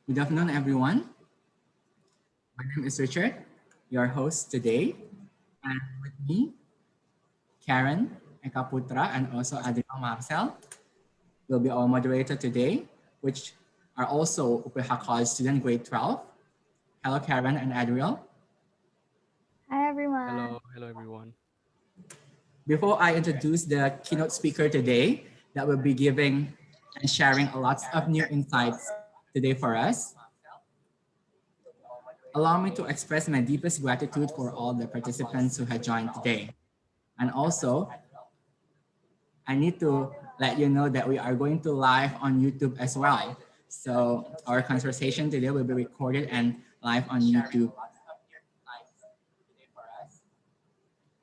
Good afternoon, everyone. My name is Richard, your host today. And with me, Karen Ekaputra and also Adriel Marcel will be our moderator today, which are also UPH College student grade 12. Hello, Karen and Adriel. Hi everyone. Hello everyone. Before I introduce the keynote speaker today, that will be giving and sharing a lot of new insights today for us, allow me to express my deepest gratitude for all the participants who have joined today. And also, I need to let you know that we are going to live on YouTube as well. So our conversation today will be recorded and live on YouTube.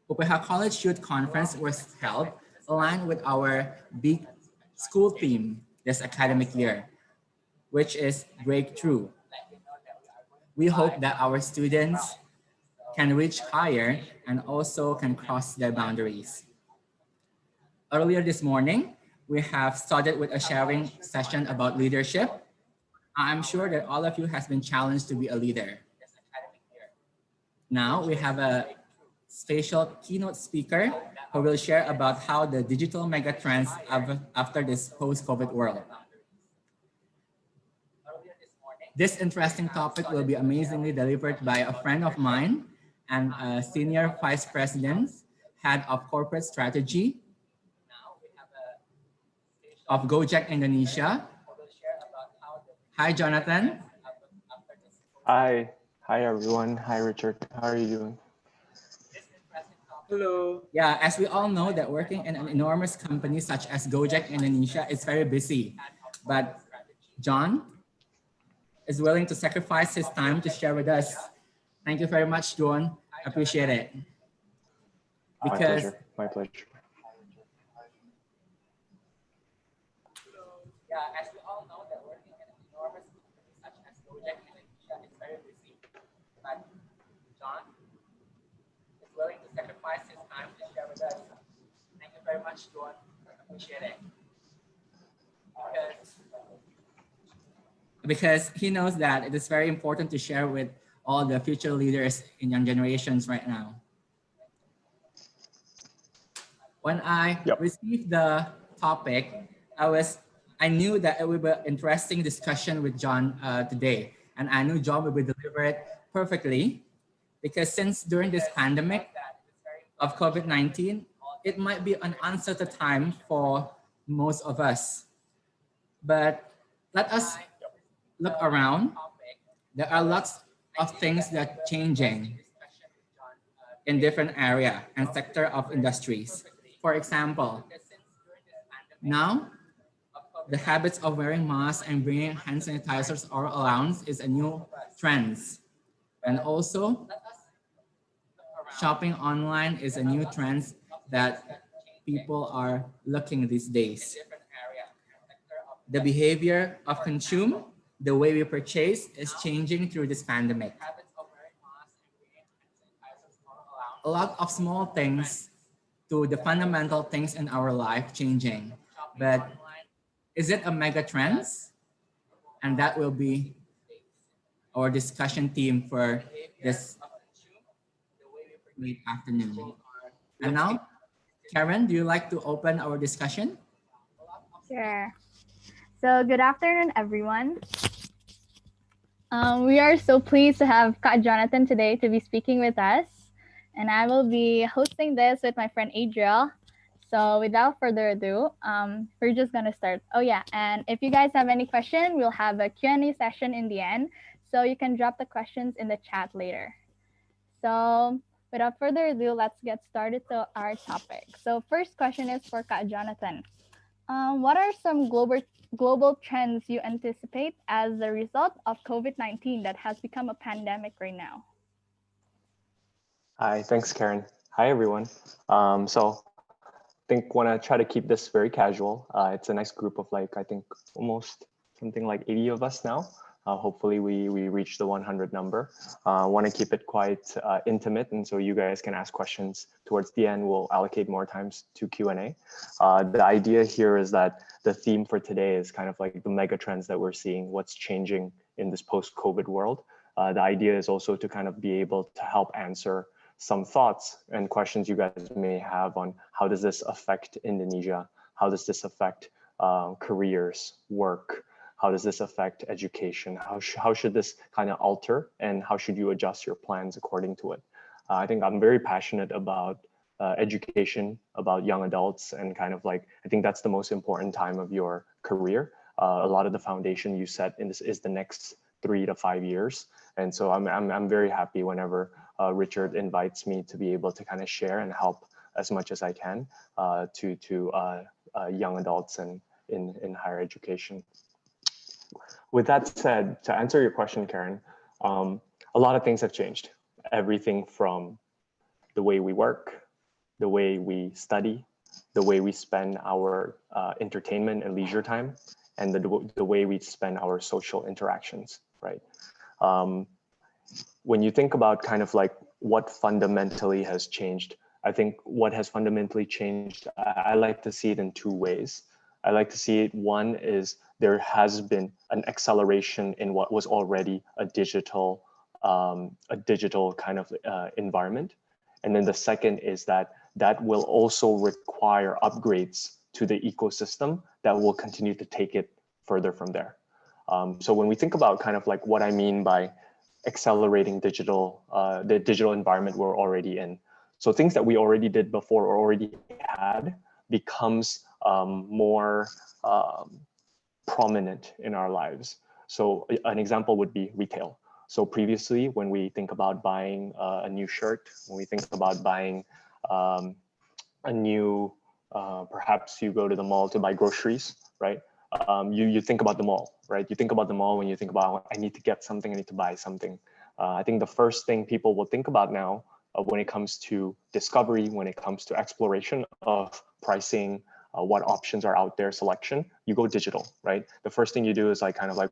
UPH College Youth Conference was held aligned with our big school theme this academic year, which is Breakthrough. We hope that our students can reach higher and also can cross their boundaries. Earlier this morning, we have started with a sharing session about leadership. I'm sure that all of you has been challenged to be a leader. Now we have a special keynote speaker who will share about how the digital megatrends after this post-COVID world. This interesting topic will be amazingly delivered by a friend of mine and a senior vice president, head of corporate strategy of Gojek Indonesia. Hi, Jonathan. Hi everyone. Hi Richard. How are you doing? Hello. Yeah, as we all know that working in an enormous company such as Gojek Indonesia is very busy, but John is willing to sacrifice his time to share with us. Thank you very much, John. Appreciate it. Because My pleasure. yeah, as we all know that working in an enormous company such as Gojek Indonesia is very busy, but John is willing to sacrifice his time to share with us. Thank you very much, John. Appreciate it. Because he knows that it is very important to share with all the future leaders in young generations right now. When I received the topic, I knew that it would be an interesting discussion with John today, and I knew John would be deliver it perfectly, because since during this pandemic of COVID-19, it might be an uncertain time for most of us. But let us look around. There are lots of things that are changing in different area and sector of industries. For example, now the habits of wearing masks and bringing hand sanitizers all around is a new trend. And also, shopping online is a new trend that people are looking these days. The behavior of consume, the way we purchase is changing through this pandemic. A lot of small things to the fundamental things in our life changing. But is it a mega trend? And that will be our discussion theme for this late afternoon. And now, Karen, do you like to open our discussion? Sure. So good afternoon, everyone. We are so pleased to have Ka Jonathan today to be speaking with us. And I will be hosting this with my friend Adriel. So without further ado, we're just gonna start. Oh yeah, and if you guys have any question, we'll have a Q&A session in the end. So you can drop the questions in the chat later. So without further ado, let's get started to our topic. So first question is for Ka Jonathan. What are some global trends you anticipate as a result of COVID-19 that has become a pandemic right now? Hi, thanks Karen. Hi everyone. So I think want to try to keep this very casual. It's a nice group of I think almost something like 80 of us now. Hopefully we reach the 100 number. Want to keep it quite intimate, and so you guys can ask questions towards the end. We'll allocate more times to Q&A. The idea here is that the theme for today is kind of like the mega trends that we're seeing, what's changing in this post-COVID world. The idea is also to kind of be able to help answer some thoughts and questions you guys may have on how does this affect Indonesia? How does this affect careers, work? How does this affect education? How should this kind of alter, and how should you adjust your plans according to it? I think I'm very passionate about education, about young adults, and kind of like, I think that's the most important time of your career. A lot of the foundation you set in this is the next 3 to 5 years. And so I'm very happy whenever Richard invites me to be able to kind of share and help as much as I can to young adults and in higher education. With that said, to answer your question, Karen, a lot of things have changed. Everything from the way we work, the way we study, the way we spend our entertainment and leisure time, and the way we spend our social interactions, right? When you think about kind of like what fundamentally has changed, I think what has fundamentally changed, I like to see it in 2 ways. I like to see it, one is there has been an acceleration in what was already a digital kind of environment. And then the second is that will also require upgrades to the ecosystem that will continue to take it further from there. So when we think about kind of like what I mean by accelerating the digital environment we're already in. So things that we already did before or already had becomes more prominent in our lives. So an example would be retail. So previously, when we think about buying a new shirt, when we think about buying a new, perhaps you go to the mall to buy groceries, right? You think about the mall, right? You think about the mall when you think about, I need to get something, I need to buy something. I think the first thing people will think about now when it comes to discovery, when it comes to exploration of pricing, what options are out there, selection, you go digital, right? The first thing you do is like kind of like,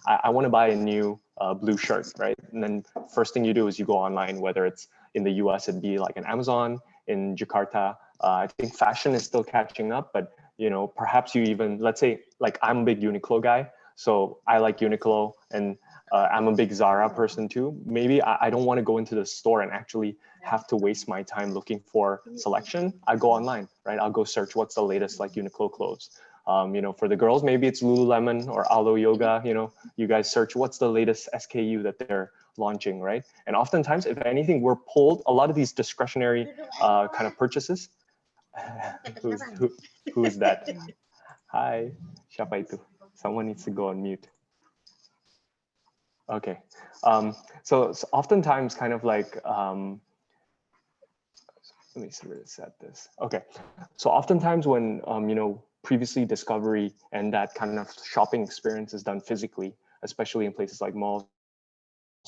I want to buy a new blue shirt, right? And then first thing you do is you go online, whether it's in the US, it'd be like an Amazon. In Jakarta, I think fashion is still catching up, but you know, perhaps you even, let's say, like I'm a big Uniqlo guy, so I like Uniqlo, and I'm a big Zara person too. Maybe I don't want to go into the store and actually have to waste my time looking for selection. I go online, right? I'll go search what's the latest like Uniqlo clothes. You know, for the girls, maybe it's Lululemon or Alo Yoga. You know, you guys search what's the latest SKU that they're launching, right? And oftentimes, if anything, we're pulled a lot of these discretionary kind of purchases. Who is that? Hi, siapa itu? Someone needs to go on mute. Okay, so oftentimes kind of like, let me see where to set this. Okay, so oftentimes when, you know, previously discovery and that kind of shopping experience is done physically, especially in places like malls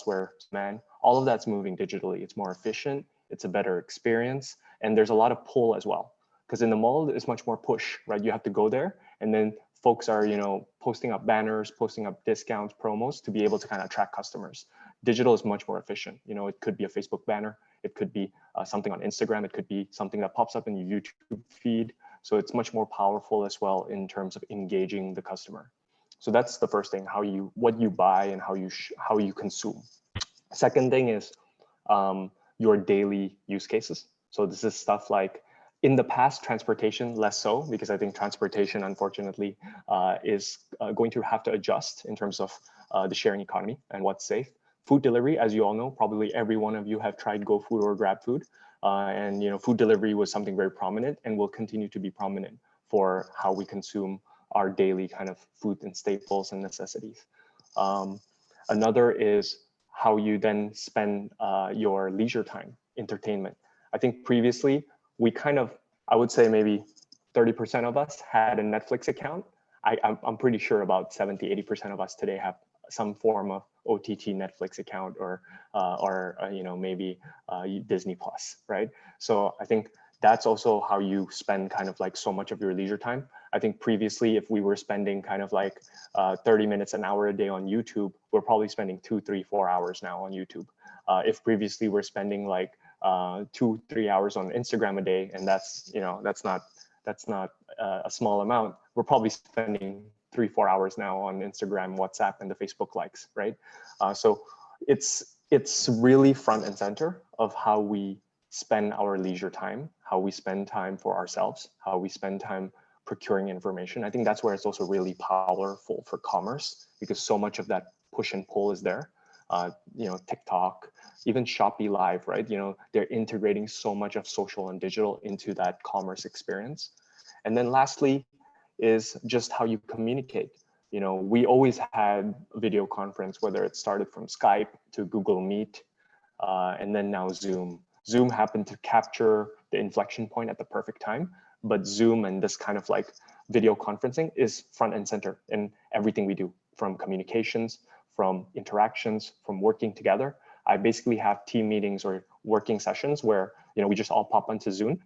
where, man, all of that's moving digitally. It's more efficient, it's a better experience, and there's a lot of pull as well. Because in the mall, it's much more push, right? You have to go there, and then folks are, you know, posting up banners, posting up discounts, promos to be able to kind of attract customers. Digital is much more efficient. You know, it could be a Facebook banner, it could be something on Instagram, it could be something that pops up in your YouTube feed. So it's much more powerful as well in terms of engaging the customer. So that's the first thing, what you buy and how you consume. Second thing is your daily use cases. So this is stuff like, in the past, transportation, less so, because I think transportation, unfortunately, is going to have to adjust in terms of the sharing economy and what's safe. Food delivery, as you all know, probably every one of you have tried GoFood or GrabFood. And you know, food delivery was something very prominent and will continue to be prominent for how we consume our daily kind of food and staples and necessities. Another is how you then spend your leisure time, entertainment. I think previously, we kind of, I would say maybe 30% of us had a Netflix account. I'm pretty sure about 70, 80% of us today have some form of OTT Netflix account or you know, maybe Disney Plus, right? So I think that's also how you spend kind of like so much of your leisure time. I think previously, if we were spending kind of like 30 minutes, an hour a day on YouTube, we're probably spending 2, 3, 4 hours now on YouTube. If previously we're spending like 2, 3 hours on Instagram a day, and that's, you know, that's not a small amount, we're probably spending 3-4 hours now on Instagram, WhatsApp, and the Facebook likes, right? So it's really front and center of how we spend our leisure time, how we spend time for ourselves, how we spend time procuring information. I think that's where it's also really powerful for commerce, because so much of that push and pull is there. TikTok, even Shopee Live, right? They're integrating so much of social and digital into that commerce experience. And then lastly is just how you communicate. We always had video conference, whether it started from Skype to Google Meet, and then now Zoom. Zoom happened to capture the inflection point at the perfect time, but Zoom and this kind of like video conferencing is front and center in everything we do, from communications, from interactions, from working together. I basically have team meetings or working sessions where we just all pop onto Zoom,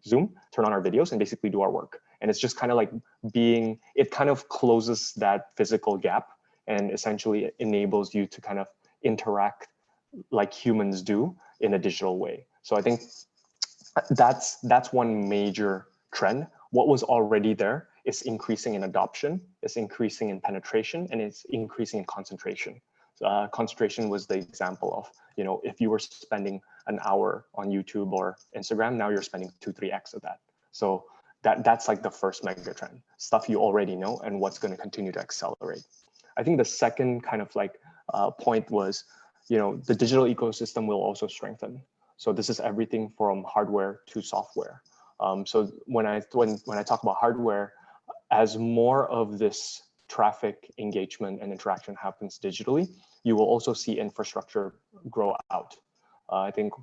turn on our videos, and basically do our work. And it's just kind of like it kind of closes that physical gap and essentially enables you to kind of interact like humans do in a digital way. So I think that's one major trend. What was already there is increasing in adoption, it's increasing in penetration, and it's increasing in concentration. Concentration was the example of, if you were spending an hour on YouTube or Instagram, now you're spending 2-3x of that. So that's like the first mega trend, stuff you already know and what's going to continue to accelerate. I think the second kind of like point was, the digital ecosystem will also strengthen. So this is everything from hardware to software. So when I talk about hardware, as more of this traffic engagement and interaction happens digitally, you will also see infrastructure grow out. I think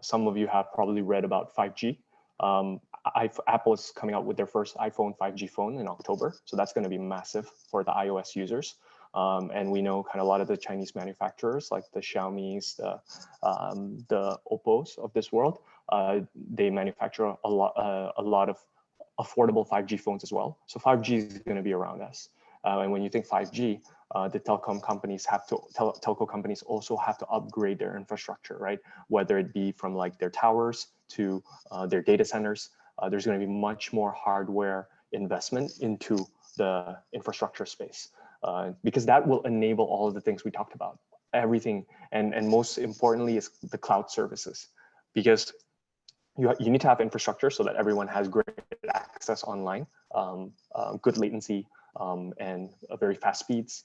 some of you have probably read about 5G. Apple is coming out with their first iPhone 5G phone in October. So that's going to be massive for the iOS users. And we know kind of a lot of the Chinese manufacturers like the Xiaomi's, the Oppos of this world, they manufacture a lot of affordable 5G phones as well. So 5G is going to be around us. And when you think 5G, the telco companies also have to upgrade their infrastructure, right? Whether it be from like their towers to their data centers, there's going to be much more hardware investment into the infrastructure space, because that will enable all of the things we talked about, everything. And most importantly is the cloud services, because you need to have infrastructure so that everyone has great access online, good latency, and very fast speeds.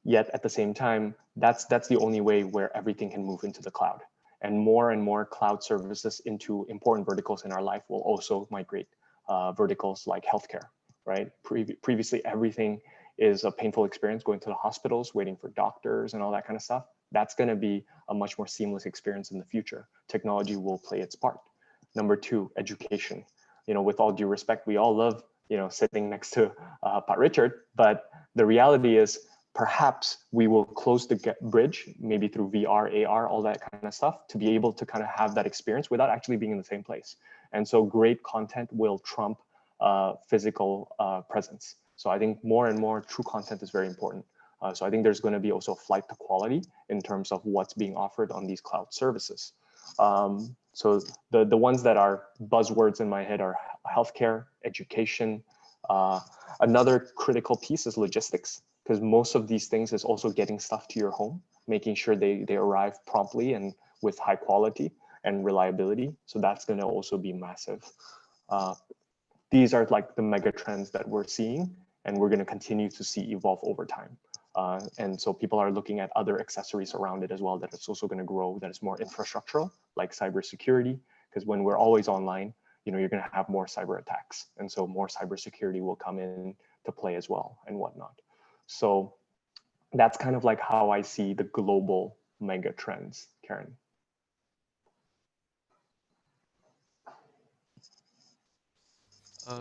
Yet at the same time, that's the only way where everything can move into the cloud. And more cloud services into important verticals in our life will also migrate, verticals like healthcare, right? Previously, everything is a painful experience, going to the hospitals, waiting for doctors and all that kind of stuff. That's going to be a much more seamless experience in the future. Technology will play its part. Number two, education. With all due respect, we all love, sitting next to Pat Richard, but the reality is perhaps we will close the bridge, maybe through VR, AR, all that kind of stuff, to be able to kind of have that experience without actually being in the same place. And so great content will trump physical presence. So I think more and more true content is very important. So I think there's going to be also a flight to quality in terms of what's being offered on these cloud services. So the ones that are buzzwords in my head are healthcare, education. Another critical piece is logistics, because most of these things is also getting stuff to your home, making sure they arrive promptly and with high quality and reliability. So that's going to also be massive. These are like the mega trends that we're seeing and we're going to continue to see evolve over time. And so people are looking at other accessories around it as well that it's also going to grow, that is more infrastructural, like cybersecurity, because when we're always online, you're going to have more cyber attacks. And so more cybersecurity will come in to play as well and whatnot. So that's kind of like how I see the global mega trends, Karen.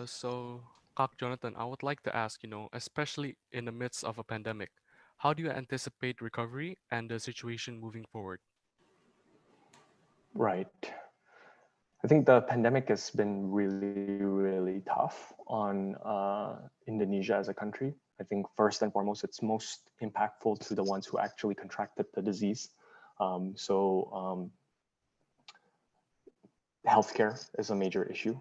So, Kak Jonathan, I would like to ask, especially in the midst of a pandemic, how do you anticipate recovery and the situation moving forward? Right. I think the pandemic has been really, really tough on Indonesia as a country. I think first and foremost, it's most impactful to the ones who actually contracted the disease. healthcare is a major issue,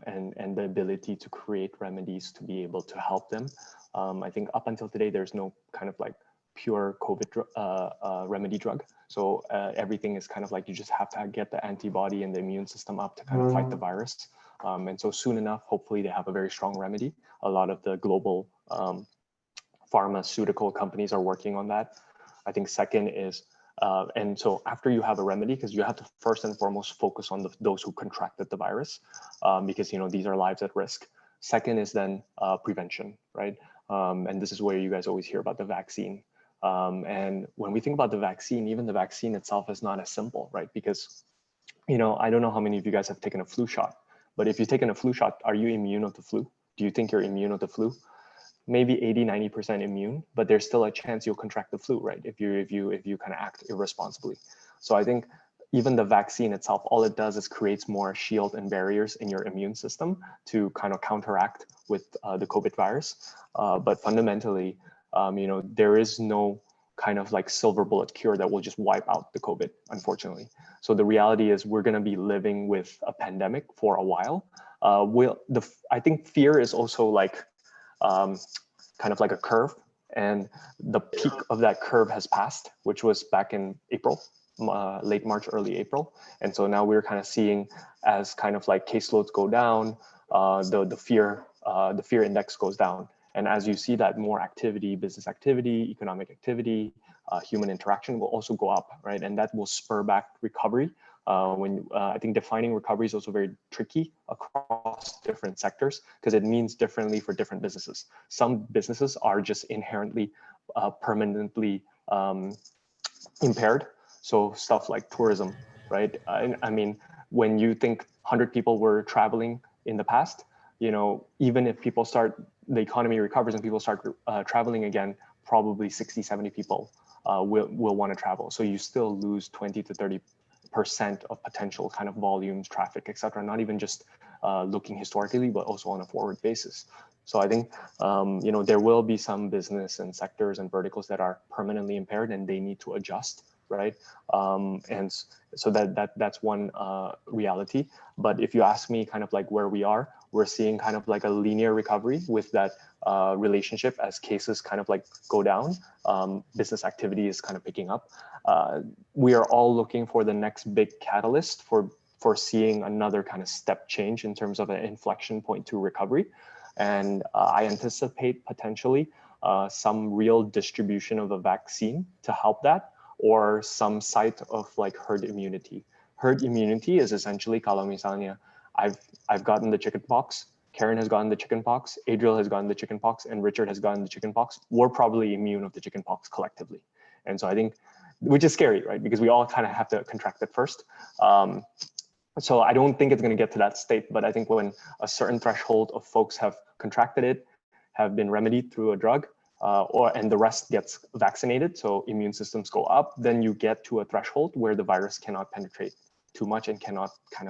and the ability to create remedies to be able to help them. I think up until today, there's no kind of like pure COVID remedy drug. So everything is kind of like you just have to get the antibody and the immune system up to kind of fight the virus. And so soon enough, hopefully they have a very strong remedy. A lot of the global pharmaceutical companies are working on that. I think second is, and so after you have a remedy, because you have to first and foremost focus on those who contracted the virus, because these are lives at risk. Second is then prevention, right? And this is where you guys always hear about the vaccine. And when we think about the vaccine, even the vaccine itself is not as simple, right? Because, I don't know how many of you guys have taken a flu shot, but if you've taken a flu shot, are you immune of the flu? Do you think you're immune of the flu? Maybe 80–90% immune, but there's still a chance you'll contract the flu, right? If you kind of act irresponsibly. So I think even the vaccine itself, all it does is creates more shield and barriers in your immune system to kind of counteract with the COVID virus. But fundamentally, there is no kind of like silver bullet cure that will just wipe out the COVID, unfortunately. So the reality is we're going to be living with a pandemic for a while. I think fear is also like kind of like a curve, and the peak of that curve has passed, which was back in April, late March, early April. And so now we're kind of seeing as kind of like caseloads go down, the fear index goes down. And as you see that more activity, business activity, economic activity, human interaction will also go up, right? And that will spur back recovery. I think defining recovery is also very tricky across different sectors because it means differently for different businesses. Some businesses are just inherently permanently impaired. So stuff like tourism, right? I mean, when you think 100 people were traveling in the past, even if the economy recovers and people start traveling again, probably 60–70 people will want to travel. So you still lose 20–30% of potential kind of volumes, traffic, etc. Not even just looking historically, but also on a forward basis. So I think there will be some business and sectors and verticals that are permanently impaired and they need to adjust, right? And so that's one reality. But if you ask me kind of like where we are, we're seeing kind of like a linear recovery with that relationship as cases kind of like go down. Business activity is kind of picking up. We are all looking for the next big catalyst for seeing another kind of step change in terms of an inflection point to recovery. And I anticipate potentially some real distribution of a vaccine to help that, or some site of like herd immunity. Herd immunity is essentially kalau misalnya I've gotten the chicken pox, Karen has gotten the chicken pox, Adriel has gotten the chicken pox, and Richard has gotten the chicken pox. We're probably immune of the chicken pox collectively. And so I think, which is scary, right? Because we all kind of have to contract it first. So I don't think it's going to get to that state, but I think when a certain threshold of folks have contracted it, have been remedied through a drug, and the rest gets vaccinated, so immune systems go up, then you get to a threshold where the virus cannot penetrate too much and cannot kind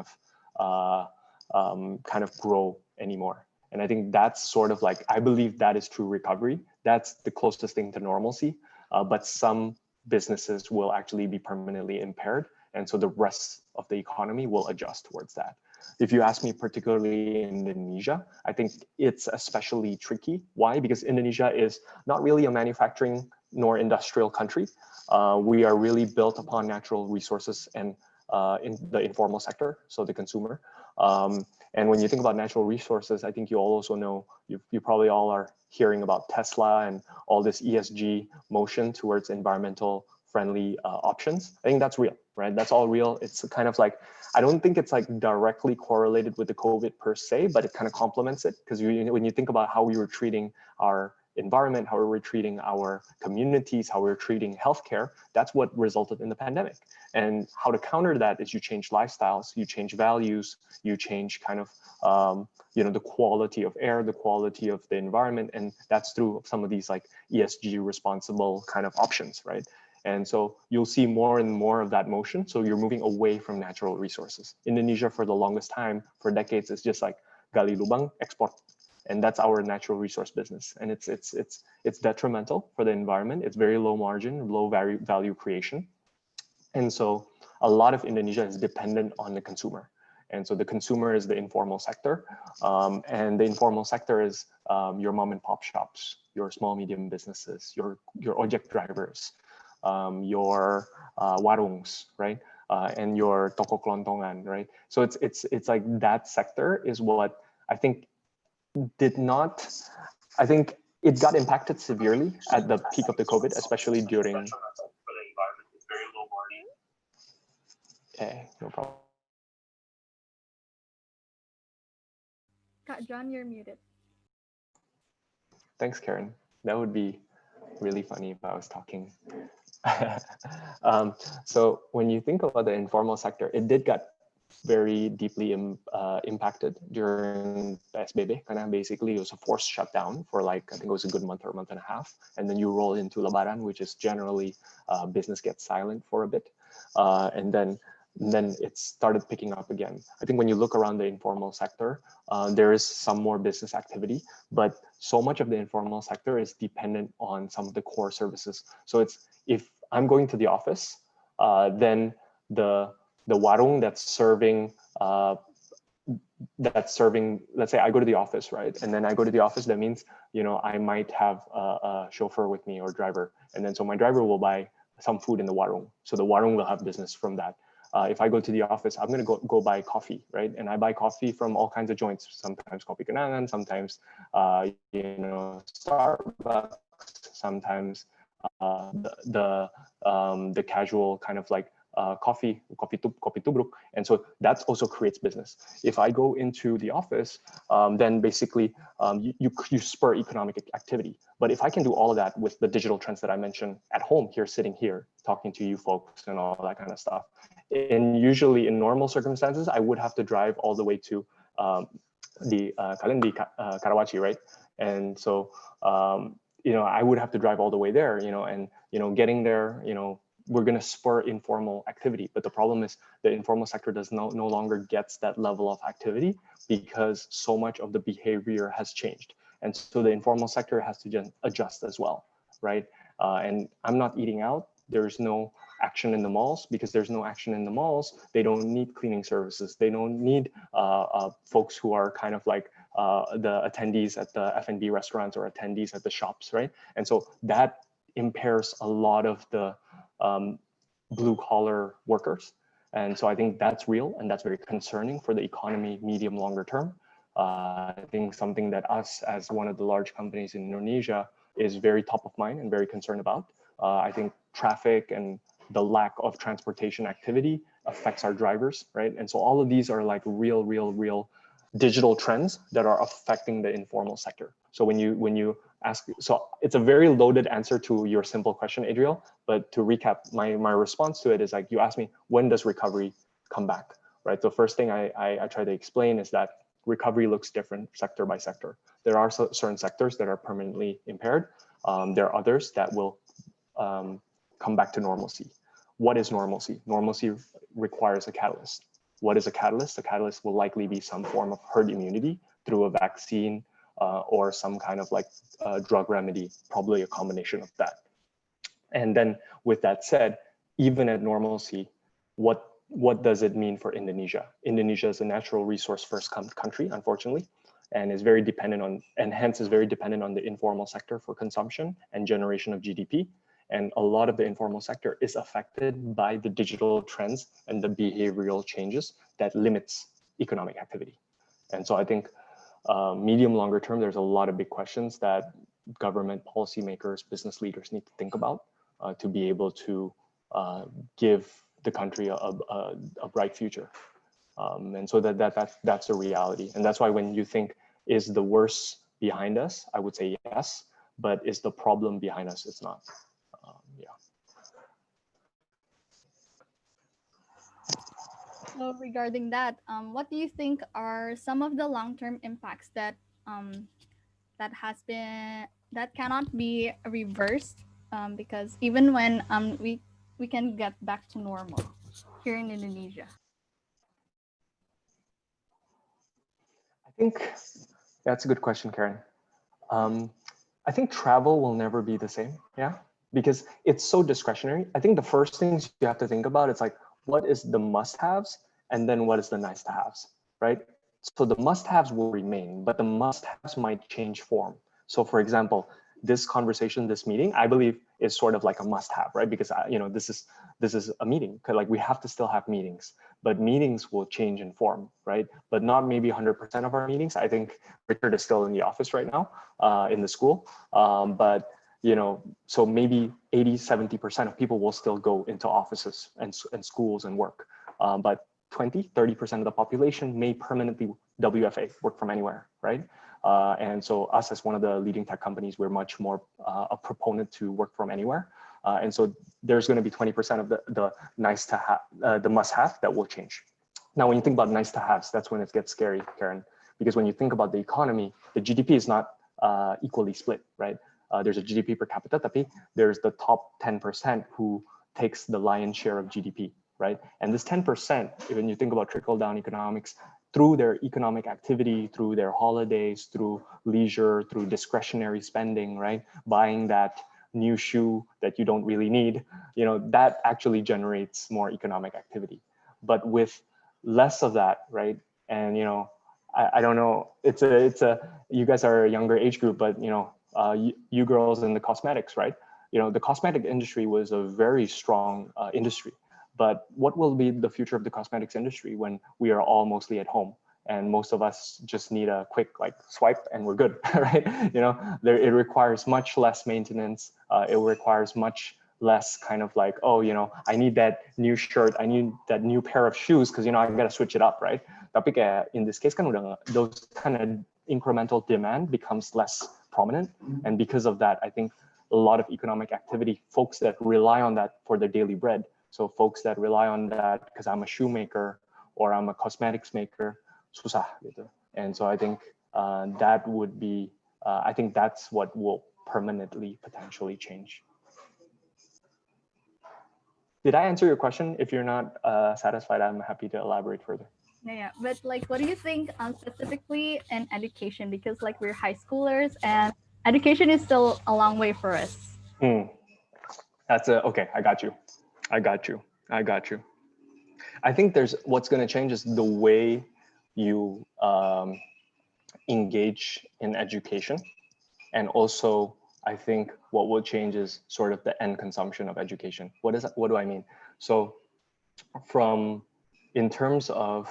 of grow anymore. And I think that's sort of like, I believe that is true recovery. That's the closest thing to normalcy, but some businesses will actually be permanently impaired. And so the rest of the economy will adjust towards that. If you ask me, particularly in Indonesia, I think it's especially tricky. Why? Because Indonesia is not really a manufacturing nor industrial country. We are really built upon natural resources and in the informal sector, so the consumer. And when you think about natural resources, I think you all also know, you probably all are hearing about Tesla and all this ESG motion towards environmental friendly options. I think that's real, right? That's all real. It's kind of like, I don't think it's like directly correlated with the COVID per se, but it kind of complements it. Because when you think about how we were treating our environment, how we were treating our communities, how we were treating healthcare, that's what resulted in the pandemic. And how to counter that is you change lifestyles, you change values, you change kind of, the quality of air, the quality of the environment. And that's through some of these like ESG responsible kind of options, right? And so you'll see more and more of that motion. So you're moving away from natural resources. Indonesia, for the longest time, for decades, is just like gali lubang, export. And that's our natural resource business. And it's detrimental for the environment. It's very low margin, low value creation. And so a lot of Indonesia is dependent on the consumer. And so the consumer is the informal sector. And the informal sector is your mom and pop shops, your small, medium businesses, your ojek drivers, your warungs, right? And your toko kelontongan, right? So it's like that sector is what I think I think it got impacted severely at the peak of the COVID, especially during. Okay, no problem. Kak John, you're muted. Thanks, Karen. That would be really funny if I was talking. So when you think about the informal sector, it did get very deeply impacted during PSBB. Kind of basically it was a forced shutdown for like, I think it was a good month or a month and a half. And then you roll into Lebaran, which is generally business gets silent for a bit. And then it started picking up again. I think when you look around the informal sector, there is some more business activity, but so much of the informal sector is dependent on some of the core services. So it's, if I'm going to the office, then the warung that's serving, let's say I go to the office, right? And then I go to the office, that means, you know, I might have a chauffeur with me or driver. And then so my driver will buy some food in the warung. So the warung will have business from that. If I go to the office, I'm going to go buy coffee, right? And I buy coffee from all kinds of joints, sometimes Kopi Kenangan, sometimes, you know, Starbucks, sometimes the casual kind of like kopi tubruk. And so that also creates business. If I go into the office, then basically you spur economic activity. But if I can do all of that with the digital trends that I mentioned at home here, sitting here, talking to you folks and all that kind of stuff, and usually in normal circumstances, I would have to drive all the way to the Karawaci, right? And so, you know, I would have to drive all the way there, you know, and, you know, getting there, you know, we're going to spur informal activity. But the problem is the informal sector does no longer gets that level of activity because so much of the behavior has changed. And so the informal sector has to just adjust as well, right? And I'm not eating out. There's no action in the malls. Because there's no action in the malls, they don't need cleaning services. They don't need folks who are kind of like the attendees at the F&B restaurants or attendees at the shops, right? And so that impairs a lot of the blue collar workers. And so I think that's real and that's very concerning for the economy, medium, longer term. I think something that us as one of the large companies in Indonesia is very top of mind and very concerned about. I think traffic and the lack of transportation activity affects our drivers, right? And so all of these are like real digital trends that are affecting the informal sector. So when you ask, so it's a very loaded answer to your simple question, Adriel, but to recap, my response to it is like, you asked me, when does recovery come back, right? The first thing I try to explain is that recovery looks different sector by sector. There are certain sectors that are permanently impaired. There are others that will come back to normalcy. What is normalcy? Normalcy requires a catalyst. What is a catalyst? A catalyst will likely be some form of herd immunity through a vaccine or some kind of like drug remedy, probably a combination of that. And then with that said, even at normalcy, what does it mean for Indonesia? Indonesia is a natural resource first country, unfortunately, and is very dependent on, and hence is very dependent on the informal sector for consumption and generation of GDP. And a lot of the informal sector is affected by the digital trends and the behavioral changes that limits economic activity. And so I think medium, longer term, there's a lot of big questions that government policymakers, business leaders need to think about to be able to give the country a bright future. And so that's a reality. And that's why when you think, is the worst behind us? I would say yes, but is the problem behind us? It's not. Yeah. So regarding that, what do you think are some of the long-term impacts that that cannot be reversed because even when we can get back to normal here in Indonesia? I think that's a good question, Karen. I think travel will never be the same, yeah, because it's so discretionary. I think the first things you have to think about is like, what is the must-haves And then what is the nice to haves, right? So the must haves will remain, but the must haves might change form. So for example, this conversation, this meeting, I believe is sort of like a must have, right? Because this is a meeting, like we have to still have meetings, but meetings will change in form, right? But not maybe 100% of our meetings. I think Richard is still in the office right now, in the school, but so maybe 80-70% of people will still go into offices and schools and work, but 20-30% of the population may permanently WFA, work from anywhere, right? And so us as one of the leading tech companies, we're much more a proponent to work from anywhere. And so there's going to be 20% of the nice to have, the must have that will change. Now, when you think about nice to haves, that's when it gets scary, Karen, because when you think about the economy, the GDP is not equally split, right? There's a GDP per capita, tapi there's the top 10% who takes the lion's share of GDP, right? And this 10%, when you think about trickle down economics, through their economic activity, through their holidays, through leisure, through discretionary spending, right? Buying that new shoe that you don't really need, that actually generates more economic activity. But with less of that, right? And I don't know, it's a you guys are a younger age group, but you girls in the cosmetics, right? The cosmetic industry was a very strong industry. But what will be the future of the cosmetics industry when we are all mostly at home and most of us just need a quick swipe and we're good, right? It requires much less maintenance. It requires much less kind of I need that new shirt, I need that new pair of shoes because I gotta switch it up, right? Tapi kayak in this case kan udah those kind of incremental demand becomes less prominent, and because of that, I think a lot of economic activity, folks that rely on that for their daily bread. So folks that rely on that because I'm a shoemaker or I'm a cosmetics maker, susah gitu. And so I think that would be, I think that's what will permanently potentially change. Did I answer your question? If you're not satisfied, I'm happy to elaborate further. Yeah, but what do you think specifically in education? Because we're high schoolers and education is still a long way for us. Okay, I got you. I think what's going to change is the way you engage in education. And also, I think what will change is sort of the end consumption of education. What do I mean? So in terms of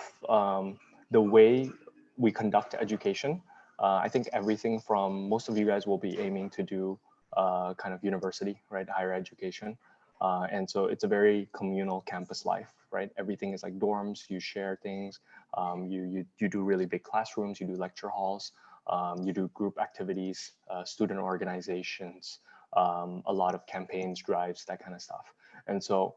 the way we conduct education, I think everything from, most of you guys will be aiming to do kind of university, right? Higher education. And so it's a very communal campus life, right? Everything is like dorms, you share things, you do really big classrooms, you do lecture halls, you do group activities, student organizations, a lot of campaigns, drives, that kind of stuff. And so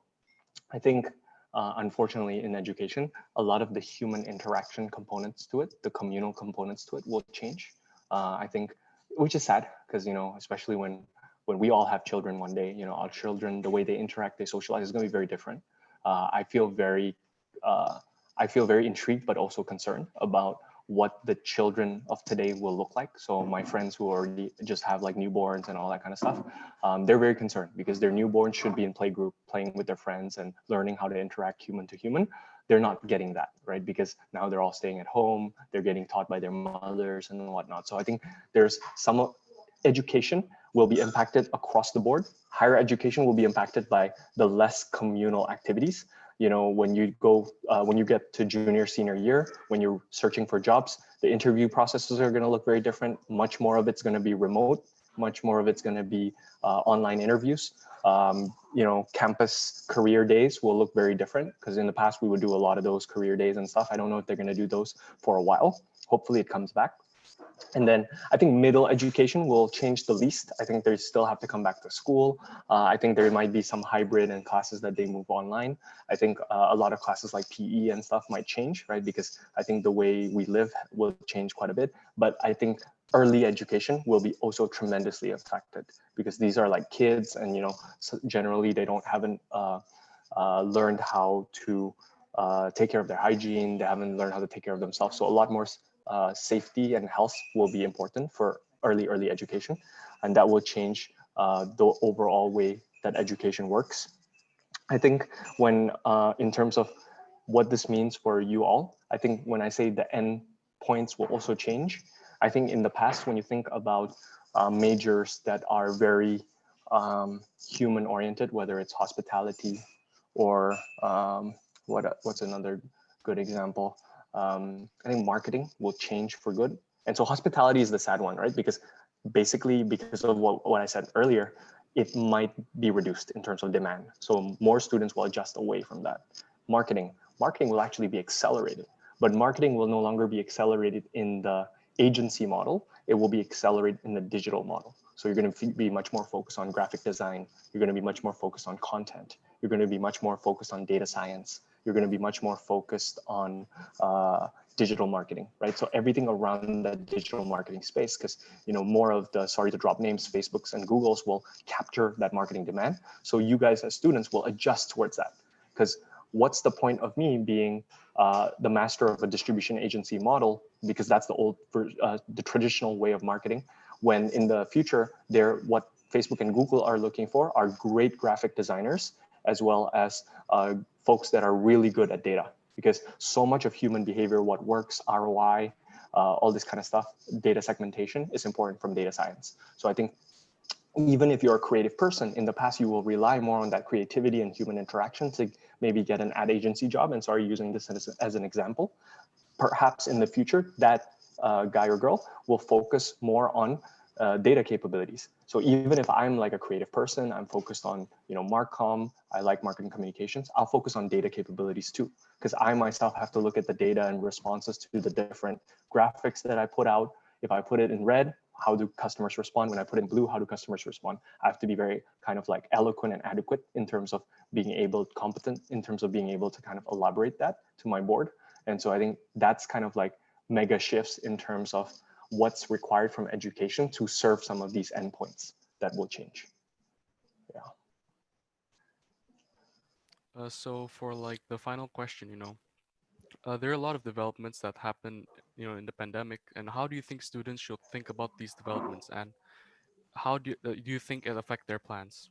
I think, unfortunately, in education, a lot of the human interaction components to it, the communal components to it will change. I think, which is sad, because, especially when we all have children one day, our children, the way they interact, they socialize is going to be very different. I feel very intrigued, but also concerned about what the children of today will look like. So my friends who already just have newborns and all that kind of stuff, they're very concerned because their newborns should be in playgroup, playing with their friends and learning how to interact human to human. They're not getting that, right? Because now they're all staying at home, they're getting taught by their mothers and whatnot. So I think there's some education will be impacted across the board. Higher education will be impacted by the less communal activities. When you get to junior, senior year, when you're searching for jobs, the interview processes are going to look very different. Much more of it's going to be remote. Much more of it's going to be online interviews. Campus career days will look very different because in the past we would do a lot of those career days and stuff. I don't know if they're going to do those for a while. Hopefully it comes back. And then I think middle education will change the least. I think they still have to come back to school. I think there might be some hybrid and classes that they move online. I think a lot of classes like PE and stuff might change, right? Because I think the way we live will change quite a bit. But I think early education will be also tremendously affected because these are kids and, so generally they haven't learned how to take care of their hygiene. They haven't learned how to take care of themselves. So a lot more safety and health will be important for early education, and that will change the overall way that education works. I think when in terms of what this means for you all, I think when I say the end points will also change, I think in the past, when you think about majors that are very human oriented, whether it's hospitality or what's another good example? I think marketing will change for good. And so hospitality is the sad one, right? Because basically, because of what I said earlier, it might be reduced in terms of demand. So more students will adjust away from that. Marketing will actually be accelerated, but marketing will no longer be accelerated in the agency model. It will be accelerated in the digital model. So you're going to be much more focused on graphic design. You're going to be much more focused on content. You're going to be much more focused on data science. You're going to be much more focused on digital marketing, right? So everything around that digital marketing space, because more of the, sorry to drop names, Facebooks and Googles will capture that marketing demand. So you guys as students will adjust towards that. Because what's the point of me being the master of a distribution agency model, because that's the traditional way of marketing, when in the future, what Facebook and Google are looking for are great graphic designers, as well as folks that are really good at data, because so much of human behavior, what works, ROI, all this kind of stuff, data segmentation is important from data science. So I think even if you're a creative person, in the past, you will rely more on that creativity and human interaction to maybe get an ad agency job. And sorry, using this as an example. Perhaps in the future, that guy or girl will focus more on data capabilities. So even if I'm like a creative person, I'm focused on Marcom, I like marketing communications, I'll focus on data capabilities too, because I myself have to look at the data and responses to the different graphics that I put out. If I put it in red, how do customers respond? When I put in blue, how do customers respond? I have to be very kind of like eloquent and adequate in terms of competent in terms of being able to kind of elaborate that to my board. And so I think that's kind of like mega shifts in terms of what's required from education to serve some of these endpoints that will change. Yeah. So for like the final question, there are a lot of developments that happen, in the pandemic. And how do you think students should think about these developments, and how do you think it affect their plans?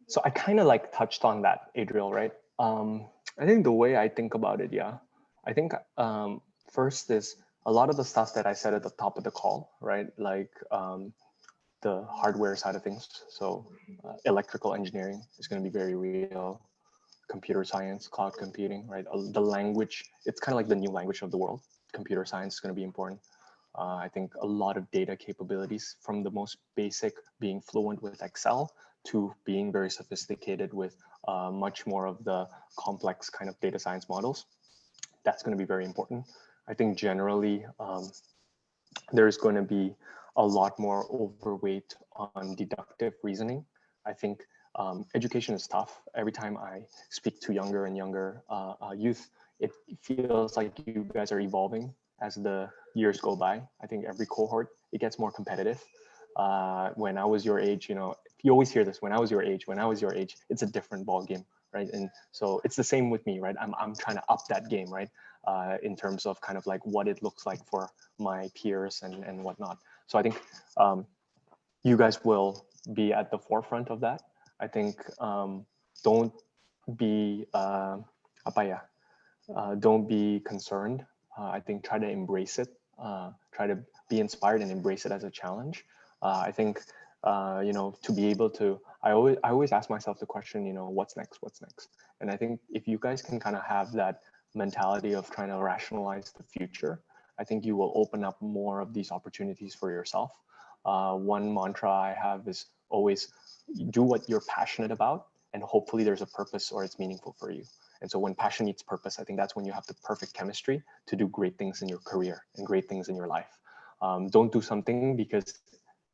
So I kind of like touched on that, Adriel, right? I think the way I think about it, yeah, I think first is a lot of the stuff that I said at the top of the call, right? Like the hardware side of things. So electrical engineering is going to be very real. Computer science, cloud computing, right? The language, it's kind of like the new language of the world. Computer science is going to be important. I think a lot of data capabilities, from the most basic, being fluent with Excel, to being very sophisticated with much more of the complex kind of data science models. That's going to be very important. I think generally there's going to be a lot more overweight on deductive reasoning. I think education is tough. Every time I speak to younger and younger youth, it feels like you guys are evolving as the years go by. I think every cohort, it gets more competitive. When I was your age, you always hear this, when I was your age, it's a different ball game, right? And so it's the same with me, right? I'm trying to up that game, right? In terms of kind of like what it looks like for my peers and whatnot. So I think you guys will be at the forefront of that. I think don't be don't be concerned. I think try to embrace it. Try to be inspired and embrace it as a challenge. I think to be able to, I always ask myself the question, what's next? And I think if you guys can kind of have that mentality of trying to rationalize the future, I think you will open up more of these opportunities for yourself. One mantra I have is always do what you're passionate about, and hopefully there's a purpose or it's meaningful for you. And so when passion meets purpose, I think that's when you have the perfect chemistry to do great things in your career and great things in your life. Don't do something because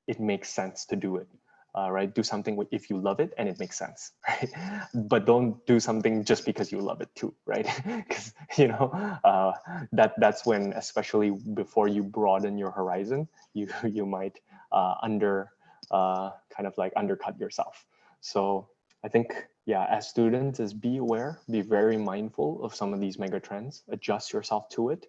it makes sense to do it. Right? Do something if you love it and it makes sense, right? But don't do something just because you love it too, right? Because that's when, especially before you broaden your horizon, you might kind of like undercut yourself. So I think, yeah, as students, is be aware, be very mindful of some of these mega trends, adjust yourself to it,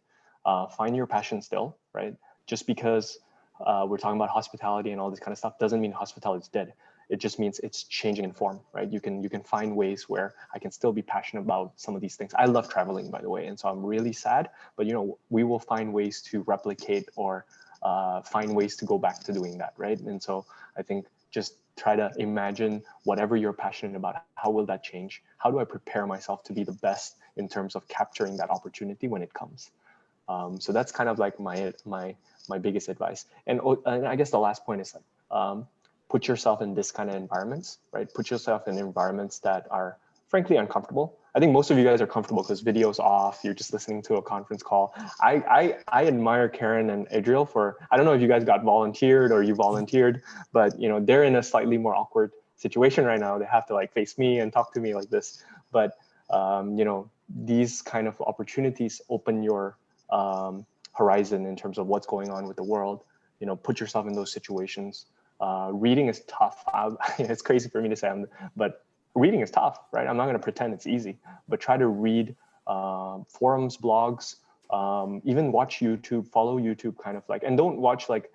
find your passion still, right? Just because we're talking about hospitality and all this kind of stuff, doesn't mean hospitality is dead. It just means it's changing in form, right? You can find ways where I can still be passionate about some of these things. I love traveling, by the way, and so I'm really sad, but we will find ways to replicate or find ways to go back to doing that, right? And so I think just try to imagine whatever you're passionate about. How will that change? How do I prepare myself to be the best in terms of capturing that opportunity when it comes? So that's kind of like my biggest advice. And I guess the last point is put yourself in this kind of environments, right? Put yourself in environments that are frankly uncomfortable. I think most of you guys are comfortable because video's off. You're just listening to a conference call. I admire Karen and Adriel for, I don't know if you guys got volunteered or you volunteered, but they're in a slightly more awkward situation right now. They have to like face me and talk to me like this. But these kind of opportunities open your horizon in terms of what's going on with the world. Put yourself in those situations. Reading is tough. It's crazy for me to say, but reading is tough, right? I'm not going to pretend it's easy, but try to read forums, blogs, even watch YouTube, follow YouTube kind of like, and don't watch like,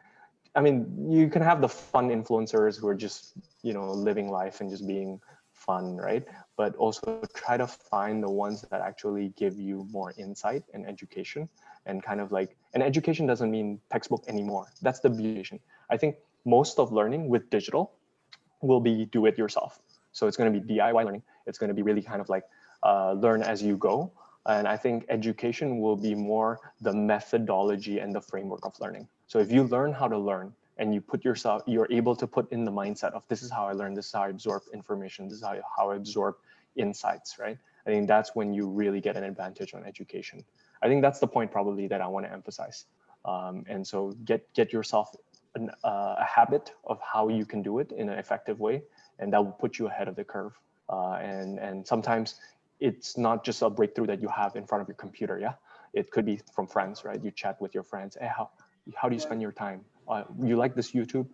I mean, you can have the fun influencers who are just, living life and just being fun, right? But also try to find the ones that actually give you more insight and education, and kind of like, and education doesn't mean textbook anymore. That's the beauty. I think most of learning with digital will be do it yourself. So it's going to be DIY learning. It's going to be really kind of like learn as you go. And I think education will be more the methodology and the framework of learning. So if you learn how to learn and you're able to put in the mindset of this is how I learn, this is how I absorb information, this is how I absorb insights, right? I think that's when you really get an advantage on education. I think that's the point probably that I want to emphasize. And so get yourself a habit of how you can do it in an effective way, and that will put you ahead of the curve. And sometimes it's not just a breakthrough that you have in front of your computer. Yeah, it could be from friends, right? You chat with your friends. Hey, how do you spend your time? You like this YouTube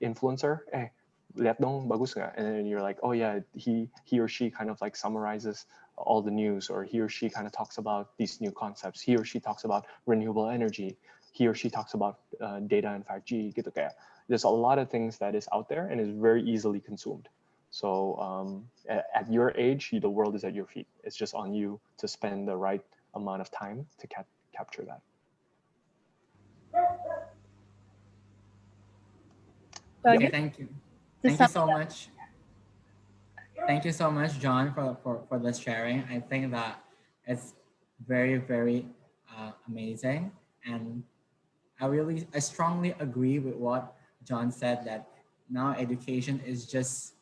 influencer? Hey, lihat dong, bagus nggak? And then you're like, oh yeah, he or she kind of like summarizes all the news, or he or she kind of talks about these new concepts. He or she talks about renewable energy. He or she talks about data and 5G gitu kayak. There's a lot of things that is out there and is very easily consumed. So at your age, the world is at your feet. It's just on you to spend the right amount of time to capture that. So Okay, thank you. Thank you so much. Thank you so much, John, for this sharing. I think that it's very, very amazing. And I strongly agree with what John said, that now education is just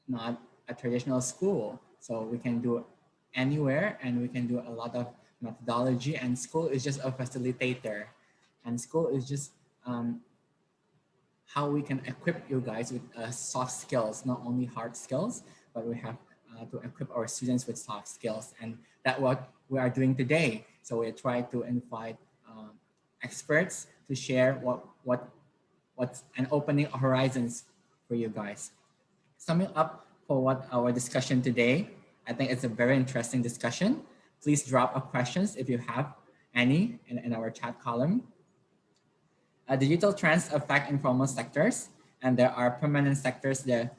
not a traditional school. So we can do anywhere, and we can do a lot of methodology, and school is just a facilitator. And school is just how we can equip you guys with soft skills, not only hard skills, but we have to equip our students with soft skills. And that's what we are doing today. So we try to invite experts to share what's an opening horizons for you guys. Summing up for what our discussion today, I think it's a very interesting discussion. Please drop a questions if you have any in our chat column. Digital trends affect informal sectors, and there are permanent sectors that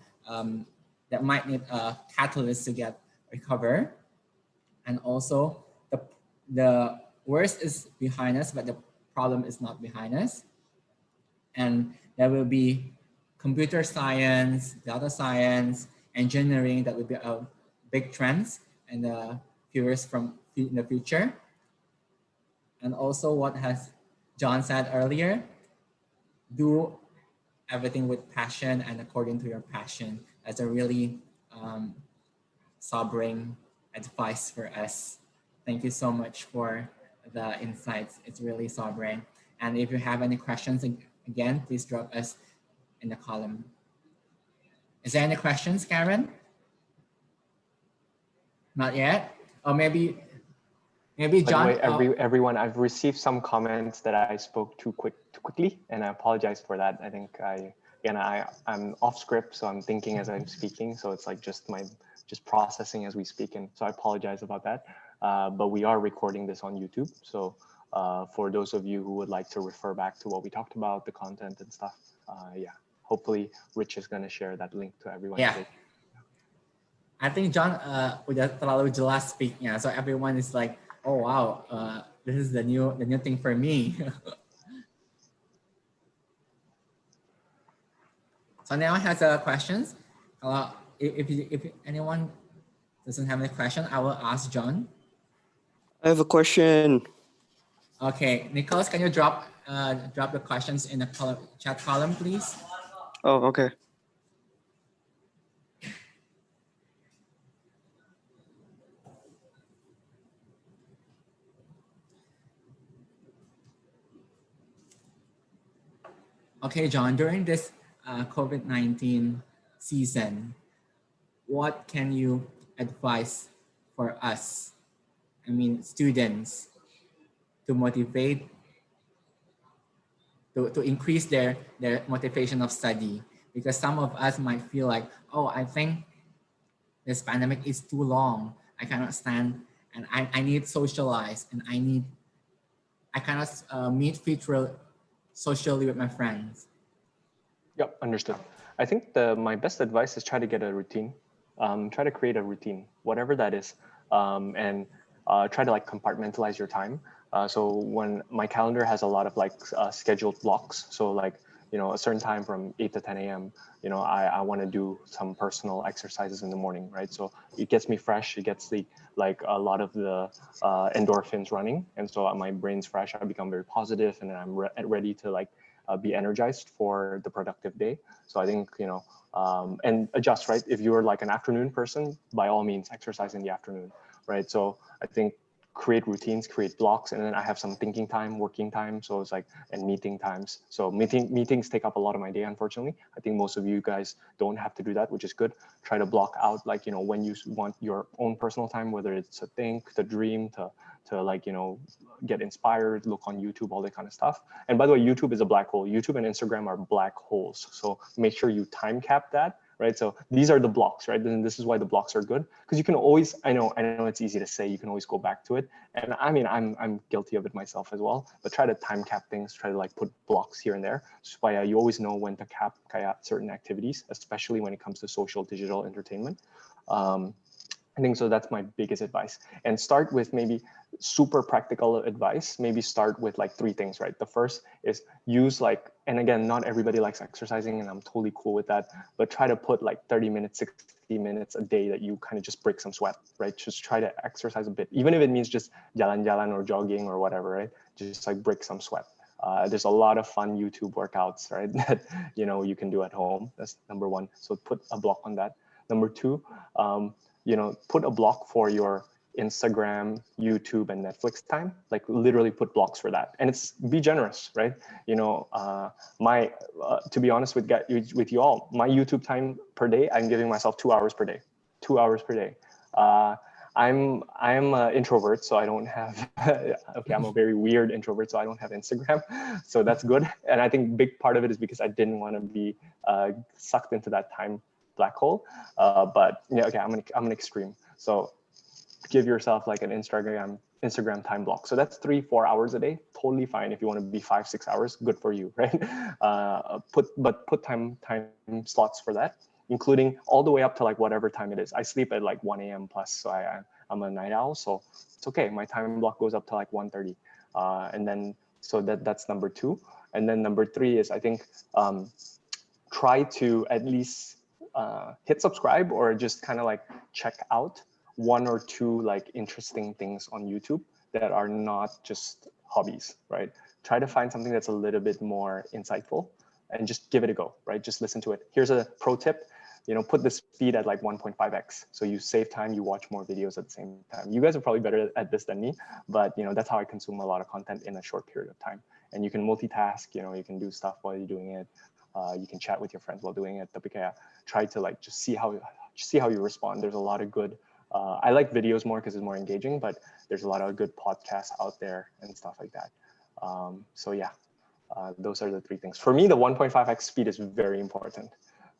might need a catalyst to get recovered. And also, the worst is behind us, but the problem is not behind us. And there will be computer science, data science, engineering that will be a big trends in the in the future. And also, what has John said earlier, do everything with passion and according to your passion. That's a really sobering advice for us. Thank you so much for the insights. It's really sobering. And if you have any questions, again, please drop us in the column. Is there any questions, Karen? Not yet? Or maybe John. By the way, everyone, I've received some comments that I spoke too quickly, and I apologize for that. I think I'm off script, so I'm thinking as I'm speaking. So it's like just processing as we speak, and so I apologize about that. But we are recording this on YouTube, so for those of you who would like to refer back to what we talked about, the content and stuff, yeah, hopefully Rich is going to share that link to everyone. Yeah. Today. I think John udah terlalu jelas speaknya, so everyone is like, oh wow, this is the new thing for me. So now has questions. If anyone doesn't have any question, I will ask John. I have a question. Okay, Nicholas, can you drop the questions in the chat column, please? Oh, okay. Okay, John, during this COVID-19 season, what can you advise for us, I mean, students, to motivate, to increase their motivation of study? Because some of us might feel like, oh, I think this pandemic is too long. I cannot stand, and I need socialize, and I cannot meet socially with my friends. Yep, understood. I think my best advice is try to get a routine. Try to create a routine, whatever that is, and try to like compartmentalize your time. So when my calendar has a lot of like scheduled blocks, so like, you know, a certain time from 8 to 10 a.m., you know, I want to do some personal exercises in the morning, right? So it gets me fresh. It gets like a lot of the endorphins running. And so my brain's fresh. I become very positive, and then I'm ready to like be energized for the productive day. So I think, you know, and adjust, right? If you're like an afternoon person, by all means, exercise in the afternoon, right? So I think create routines, create blocks, and then I have some thinking time, working time. So it's like, and meeting times. So meetings take up a lot of my day, unfortunately. I think most of you guys don't have to do that, which is good. Try to block out, like, you know, when you want your own personal time, whether it's to think, to dream, to like, you know, get inspired, look on YouTube, all that kind of stuff. And by the way, YouTube is a black hole. YouTube and Instagram are black holes. So make sure you time cap that, right? So these are the blocks, right? And this is why the blocks are good, because you can always, I know it's easy to say, you can always go back to it. And I mean, I'm guilty of it myself as well, but try to time cap things, try to like put blocks here and there. So you always know when to cap certain activities, especially when it comes to social digital entertainment. I think so that's my biggest advice. And start with maybe super practical advice. Maybe start with like 3 things, right? The first is use like, and again, not everybody likes exercising, and I'm totally cool with that, but try to put like 30 minutes, 60 minutes a day that you kind of just break some sweat, right? Just try to exercise a bit, even if it means just jalan-jalan or jogging or whatever, right? Just like break some sweat. There's a lot of fun YouTube workouts, right? That, you know, you can do at home. That's number 1. So put a block on that. Number 2, you know, put a block for your Instagram, YouTube, and Netflix time. Like literally put blocks for that, and be generous, right? You know, to be honest with you all, my YouTube time per day, I'm giving myself 2 hours per day. 2 hours per day. I'm an introvert, so I don't have. Okay, I'm a very weird introvert, so I don't have Instagram, so that's good. And I think big part of it is because I didn't want to be sucked into that time black hole. But yeah, okay, I'm an extreme. So give yourself like an Instagram time block. So that's 3-4 hours a day. Totally fine. If you want to be 5-6 hours, good for you, right? Put time slots for that, including all the way up to like whatever time it is. I sleep at like 1 a.m. plus, so I'm a night owl, so it's okay. My time block goes up to like 1:30, and then so that's number 2. And then number 3 is I think try to at least hit subscribe or just kind of like check out 1 or 2 like interesting things on YouTube that are not just hobbies, right? Try to find something that's a little bit more insightful and just give it a go, right? Just listen to it. Here's a pro tip, you know, put the speed at like 1.5x. So you save time, you watch more videos at the same time. You guys are probably better at this than me, but you know, that's how I consume a lot of content in a short period of time. And you can multitask, you know, you can do stuff while you're doing it. You can chat with your friends while doing it. Tapi kayak try to like just see how you respond. There's a lot of good. I like videos more because it's more engaging, but there's a lot of good podcasts out there and stuff like that. So yeah, those are the 3 things. For me, the 1.5x speed is very important.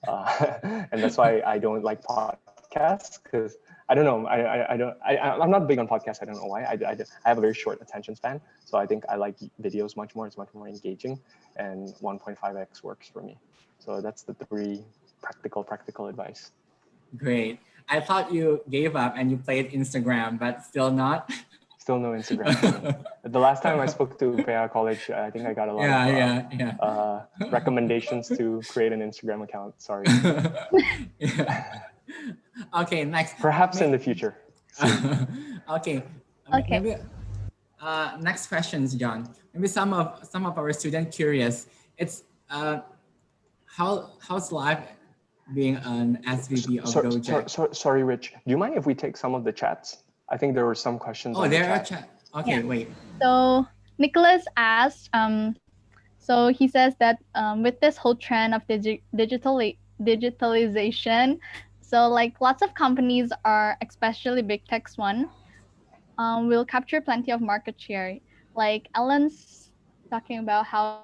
And that's why I don't like podcasts, because I don't know. I'm not big on podcasts. I don't know why. I have a very short attention span. So I think I like videos much more. It's much more engaging, and 1.5x works for me. So that's the three practical advice. Great. I thought you gave up and you played Instagram, but still not. Still no Instagram for me. The last time I spoke to PA College, I think I got a lot of recommendations to create an Instagram account. Sorry. Okay, next. Perhaps in the future. Okay. Okay. Maybe next questions, John. Maybe some of our students curious. It's how's life being an SVP of Gojek? Sorry, Rich. Do you mind if we take some of the chats? I think there were some questions. Oh, on there the are chat. Okay, Yeah. wait. So Nicholas asked, so he says that with this whole trend of digitalization, so like lots of companies are, especially big techs one, will capture plenty of market share. Like Elon's talking about how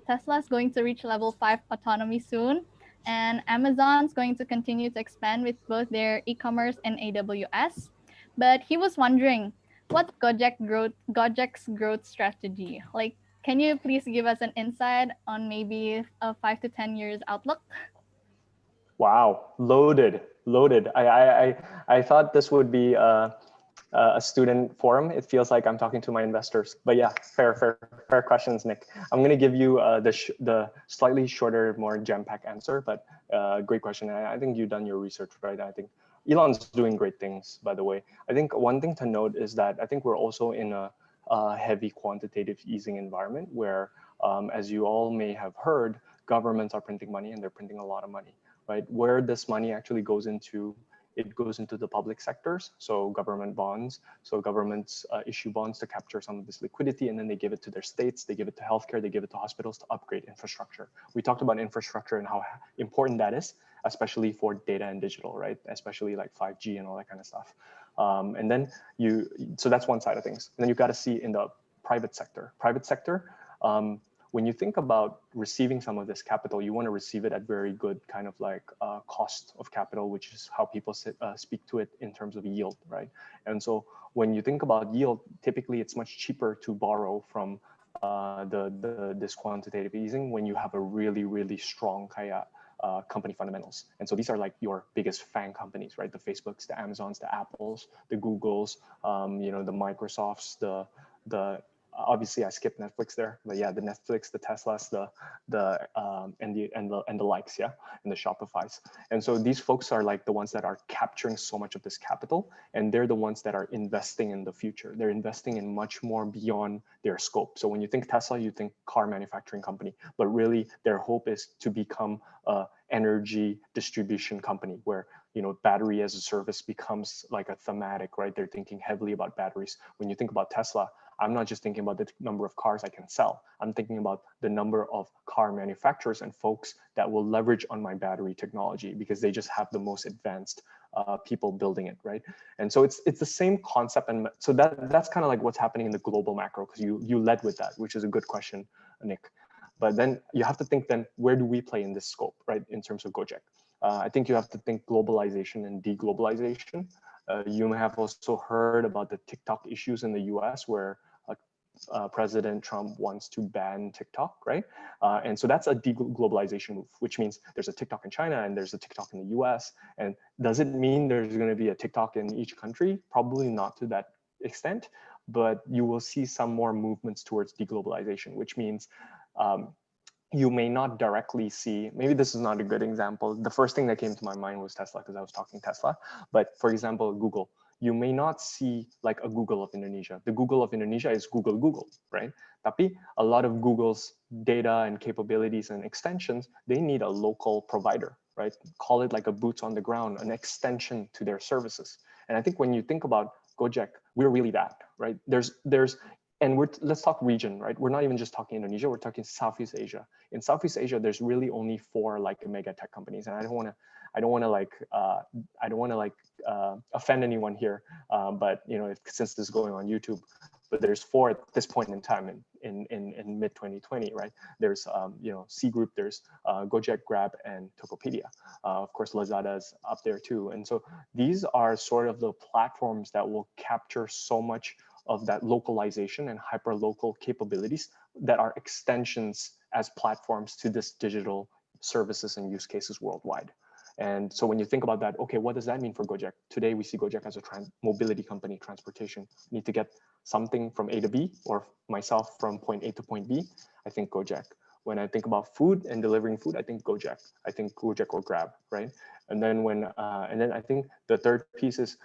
Tesla's going to reach level 5 autonomy soon, and Amazon's going to continue to expand with both their e-commerce and AWS. But he was wondering, what's Gojek's growth strategy? Like, can you please give us an insight on maybe a 5 to 10 years outlook? Wow, loaded. I thought this would be a student forum. It feels like I'm talking to my investors. But yeah, fair questions, Nick. I'm going to give you the slightly shorter, more jam-packed answer, but great question. I think you've done your research, right? I think Elon's doing great things, by the way. I think one thing to note is that I think we're also in a heavy quantitative easing environment where, as you all may have heard, governments are printing money and they're printing a lot of money, right? Where this money actually goes into, it goes into the public sectors, so government bonds. So governments issue bonds to capture some of this liquidity, and then they give it to their states, they give it to healthcare, they give it to hospitals to upgrade infrastructure. We talked about infrastructure and how important that is, especially for data and digital, right? Especially like 5G and all that kind of stuff. And then so that's one side of things. And then you've got to see in the private sector. When you think about receiving some of this capital, you want to receive it at very good kind of like cost of capital, which is how people speak to it in terms of yield, right? And so when you think about yield, typically it's much cheaper to borrow from this quantitative easing when you have a really strong company fundamentals. And so these are like your biggest FANG companies, right? The Facebooks, the Amazons, the Apples, the Googles, the Microsofts, the obviously I skipped Netflix there, but yeah, the Netflix, the Teslas, and the likes, yeah, and the Shopifys. And so these folks are like the ones that are capturing so much of this capital, and they're the ones that are investing in the future. They're investing in much more beyond their scope. So when you think Tesla, you think car manufacturing company, but really their hope is to become a energy distribution company where battery as a service becomes like a thematic, right? They're thinking heavily about batteries. When you think about Tesla, I'm not just thinking about the number of cars I can sell. I'm thinking about the number of car manufacturers and folks that will leverage on my battery technology because they just have the most advanced people building it, right? And so it's the same concept, and so that's kind of like what's happening in the global macro, because you led with that, which is a good question, Nick. But then you have to think then, where do we play in this scope, right? In terms of Gojek, I think you have to think globalization and deglobalization. You may have also heard about the TikTok issues in the US where President Trump wants to ban TikTok, right? And so that's a deglobalization move, which means there's a TikTok in China and there's a TikTok in the US. And does it mean there's going to be a TikTok in each country? Probably not to that extent, but you will see some more movements towards deglobalization, which means you may not directly see, maybe this is not a good example. The first thing that came to my mind was Tesla because I was talking Tesla. But for example, Google, you may not see like a Google of Indonesia. The Google of Indonesia is Google, right? Tapi a lot of Google's data and capabilities and extensions, they need a local provider, right? Call it like a boots on the ground, an extension to their services. And I think when you think about Gojek, we're really that, right? And let's talk region, right? We're not even just talking Indonesia, we're talking Southeast Asia. In Southeast Asia, there's really only 4 like mega tech companies. And I don't want to offend anyone here, but since this is going on YouTube, but there's 4 at this point in time in mid 2020, right? There's C Group, there's Gojek, Grab, and Tokopedia. Of course, Lazada is up there too. And so these are sort of the platforms that will capture so much of that localization and hyper local capabilities that are extensions as platforms to this digital services and use cases worldwide. And so when you think about that, okay, what does that mean for Gojek? Today, we see Gojek as a mobility company, transportation. Need to get something from A to B, or myself from point A to point B, I think Gojek. When I think about food and delivering food, I think Gojek. I think Gojek or Grab, right? And then I think the third piece is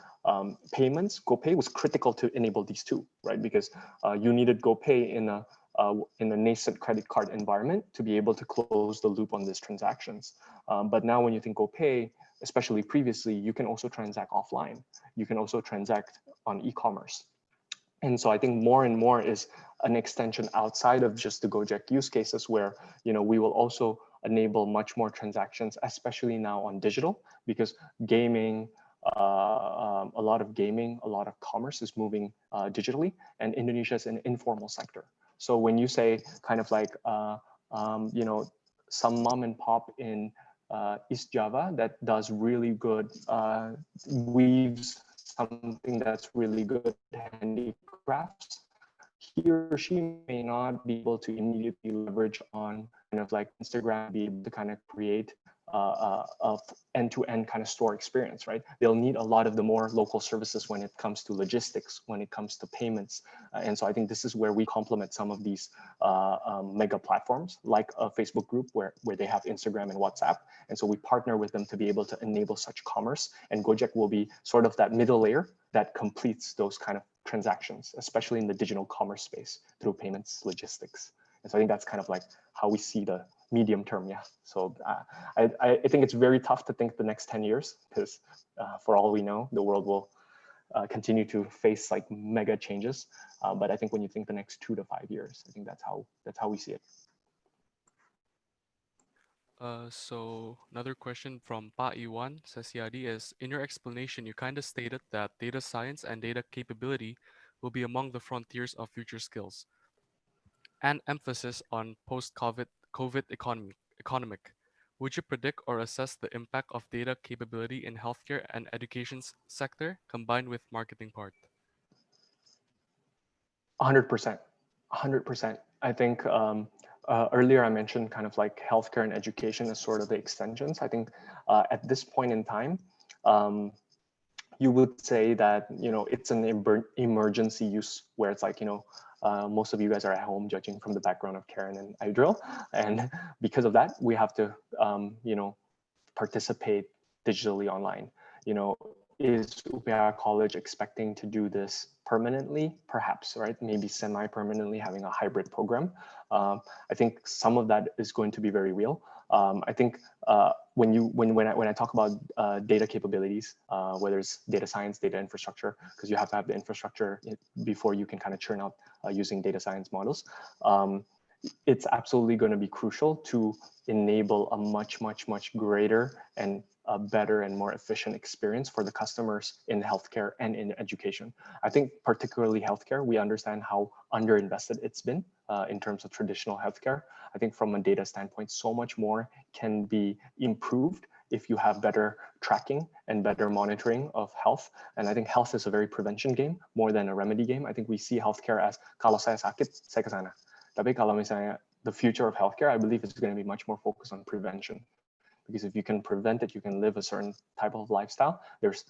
payments. GoPay was critical to enable these two, right? Because you needed GoPay in a nascent credit card environment to be able to close the loop on these transactions. But now when you think GoPay, especially previously, you can also transact offline. You can also transact on e-commerce. And so I think more and more is an extension outside of just the Gojek use cases where, we will also enable much more transactions, especially now on digital, because gaming, a lot of gaming, a lot of commerce is moving digitally, and Indonesia is an informal sector. So when you say kind of like, some mom and pop in East Java that does really good, weaves something that's really good handicrafts, he or she may not be able to immediately leverage on kind of like Instagram, be able to kind of create a end-to-end kind of store experience, right? They'll need a lot of the more local services when it comes to logistics, when it comes to payments. And so I think this is where we complement some of these mega platforms like a Facebook group where they have Instagram and WhatsApp. And so we partner with them to be able to enable such commerce. And Gojek will be sort of that middle layer that completes those kind of transactions, especially in the digital commerce space through payments, logistics. And so I think that's kind of like how we see the medium term. Yeah. So I think it's very tough to think the next 10 years because for all we know, the world will continue to face like mega changes. But I think when you think the next 2 to 5 years, I think that's how we see it. So another question from Pa Iwan Sesiadi is, in your explanation, you kind of stated that data science and data capability will be among the frontiers of future skills and emphasis on post-COVID economic. Would you predict or assess the impact of data capability in healthcare and education sector combined with marketing part? 100%, 100%. I think earlier I mentioned kind of like healthcare and education as sort of the extensions. I think at this point in time, you would say that, it's an emergency use where it's like, most of you guys are at home judging from the background of Karen and Idril. And because of that, we have to, participate digitally online. Is UPH College expecting to do this permanently? Perhaps, right? Maybe semi-permanently, having a hybrid program. I think some of that is going to be very real. I think when I talk about data capabilities, whether it's data science, data infrastructure, because you have to have the infrastructure before you can kind of churn out using data science models. It's absolutely going to be crucial to enable a much greater and a better and more efficient experience for the customers in healthcare and in education. I think particularly healthcare, we understand how underinvested it's been in terms of traditional healthcare. I think from a data standpoint, so much more can be improved if you have better tracking and better monitoring of health. And I think health is a very prevention game more than a remedy game. I think we see healthcare as kalau saya sakit, saya ke sana. Tapi kalau misalnya the future of healthcare, I believe it's going to be much more focused on prevention. Because if you can prevent it, you can live a certain type of lifestyle. There's,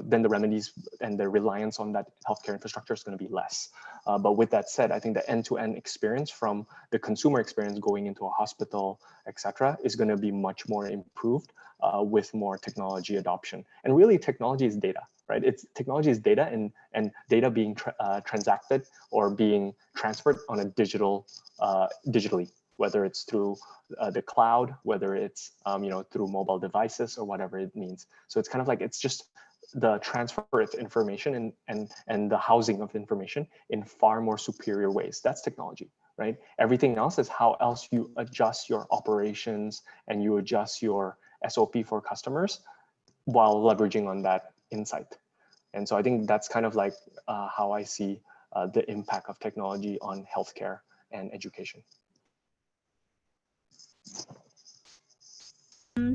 then the remedies and the reliance on that healthcare infrastructure is going to be less. But with that said, I think the end-to-end experience from the consumer experience going into a hospital, etc., is going to be much more improved with more technology adoption. And really, technology is data, right? Technology is data, and data being transacted or being transferred on a digitally, whether it's through the cloud, whether it's through mobile devices or whatever it means. So it's kind of like, it's just the transfer of information and the housing of information in far more superior ways. That's technology, right? Everything else is how else you adjust your operations and you adjust your SOP for customers while leveraging on that insight. And so I think that's kind of like how I see the impact of technology on healthcare and education.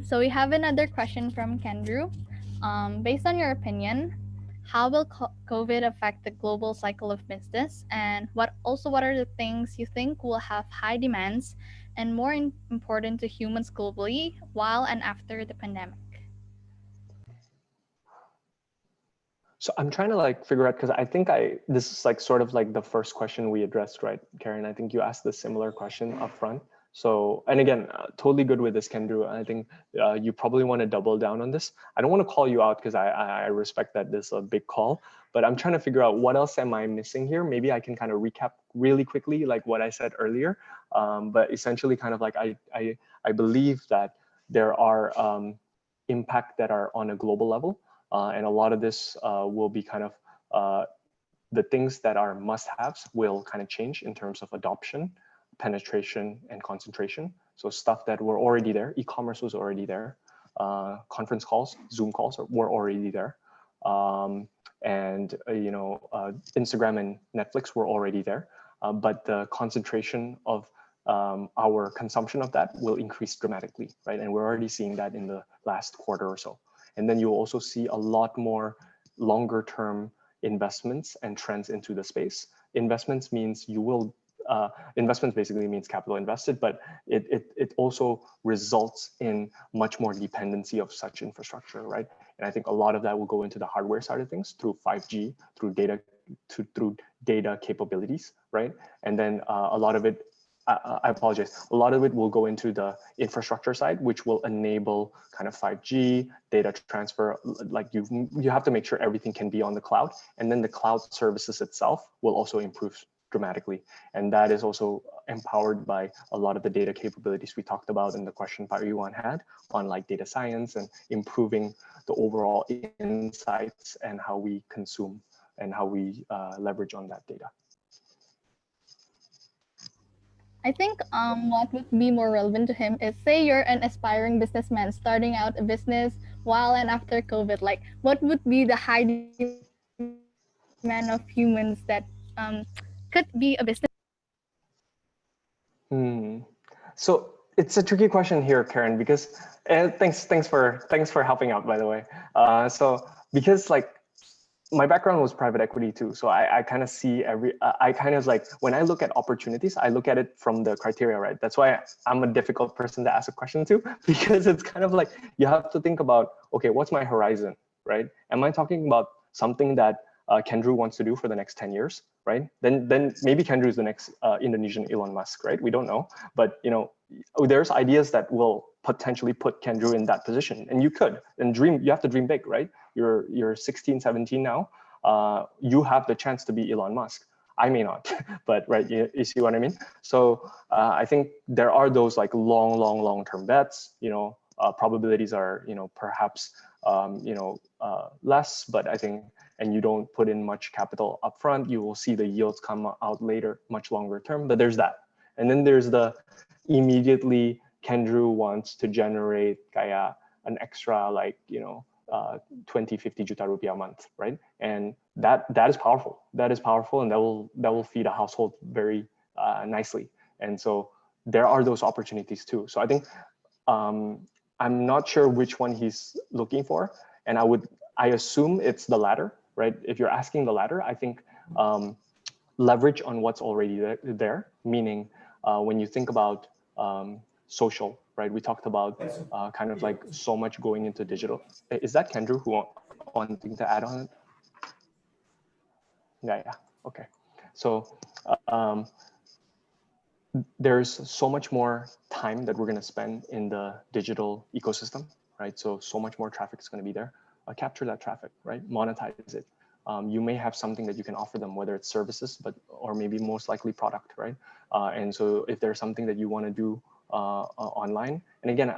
So we have another question from Kendrew. Based on your opinion, how will COVID affect the global cycle of business, and what are the things you think will have high demands and more important to humans globally while and after the pandemic? So I'm trying to like figure out, because I think this is like sort of like the first question we addressed, right, Karen? I think you asked a similar question up front. So, and again, totally good with this, Kendrew. I think you probably want to double down on this. I don't want to call you out because I respect that this is a big call, but I'm trying to figure out what else am I missing here. Maybe I can kind of recap really quickly, like what I said earlier. But essentially kind of like I believe that there are impact that are on a global level. And a lot of this will be kind of the things that are must-haves will kind of change in terms of adoption, penetration, and concentration. So stuff that were already there, e-commerce was already there, conference calls, Zoom calls were already there, and Instagram and Netflix were already there, but the concentration of our consumption of that will increase dramatically, right? And we're already seeing that in the last quarter or so. And then you'll also see a lot more longer term investments and trends into the space. Investments means investments basically means capital invested, but it also results in much more dependency of such infrastructure, right? And I think a lot of that will go into the hardware side of things through 5G, through data capabilities, right? And then a lot of it, I apologize. A lot of it will go into the infrastructure side, which will enable kind of 5G data transfer. Like you have to make sure everything can be on the cloud, and then the cloud services itself will also improve dramatically. And that is also empowered by a lot of the data capabilities we talked about in the question Yuan had on like data science and improving the overall insights and how we consume and how we leverage on that data. I think what would be more relevant to him is, say you're an aspiring businessman starting out a business while and after COVID, like what would be the high demand of humans that could be a business? So it's a tricky question here, Karen, because thanks for helping out, by the way. So because like my background was private equity too. So I kind of see I kind of like, when I look at opportunities, I look at it from the criteria, right? That's why I'm a difficult person to ask a question to, because it's kind of like, you have to think about, okay, what's my horizon, right? Am I talking about something that Kendrew wants to do for the next 10 years, right? Then maybe Kendrew is the next Indonesian Elon Musk, right? We don't know, but there's ideas that will potentially put Kendrew in that position, and you could, and you have to dream big, right? You're 16, 17 now. You have the chance to be Elon Musk. I may not, but right, you see what I mean? So I think there are those like long-term bets. Probabilities are perhaps less, but I think, and you don't put in much capital upfront, you will see the yields come out later, much longer term. But there's that, and then there's the immediately Kendrew wants to generate kaya an extra like 20-50 juta rupiah a month, right? And that is powerful. That is powerful, and that will feed a household very nicely. And so there are those opportunities too. So I think I'm not sure which one he's looking for, and I assume it's the latter, right? If you're asking the latter, I think leverage on what's already there, meaning when you think about social, right? We talked about kind of like so much going into digital. Is that Kendrew who wanting to add on it? Yeah, okay. So there's so much more time that we're going to spend in the digital ecosystem, right? So much more traffic is going to be there. Capture that traffic, right? Monetize it. You may have something that you can offer them, whether it's services, or maybe most likely product, right? And so if there's something that you want to do online, and again,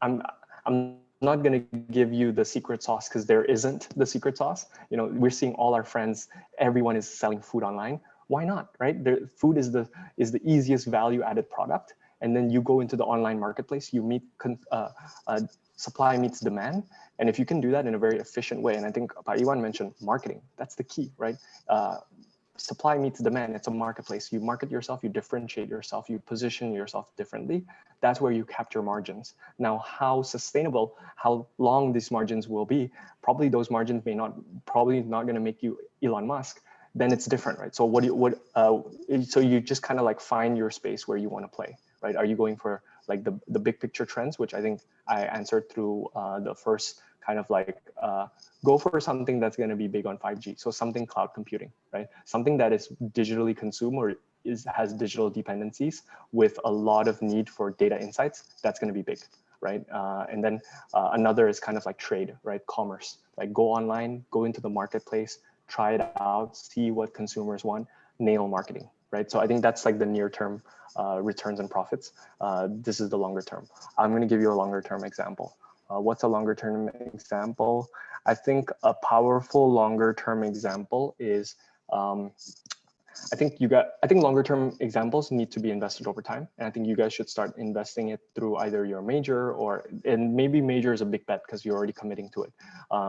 I'm not going to give you the secret sauce, because there isn't the secret sauce. We're seeing all our friends, everyone is selling food online. Why not, right? Food is the easiest value added product. And then you go into the online marketplace, you meet supply meets demand. And if you can do that in a very efficient way, and I think Pak Iwan mentioned marketing, that's the key, right? Supply meets demand. It's a marketplace. You market yourself, you differentiate yourself, you position yourself differently. That's where you capture margins. Now, how sustainable, how long these margins will be, probably those margins probably not going to make you Elon Musk. Then it's different, right? So so you just kind of like find your space where you want to play, right? Are you going for like the big picture trends, which I think I answered through the first kind of like, go for something that's going to be big on 5G. So something cloud computing, right? Something that is digitally consumed or has digital dependencies with a lot of need for data insights. That's going to be big, right? And then another is kind of like trade, right? Commerce, like go online, go into the marketplace, try it out, see what consumers want, nail marketing, right? So I think that's like the near term returns and profits. This is the longer term. I'm going to give you a longer term example. What's a longer term example? I think a powerful longer term example is, I think longer term examples need to be invested over time. And I think you guys should start investing it through either your major and maybe major is a big bet because you're already committing to it.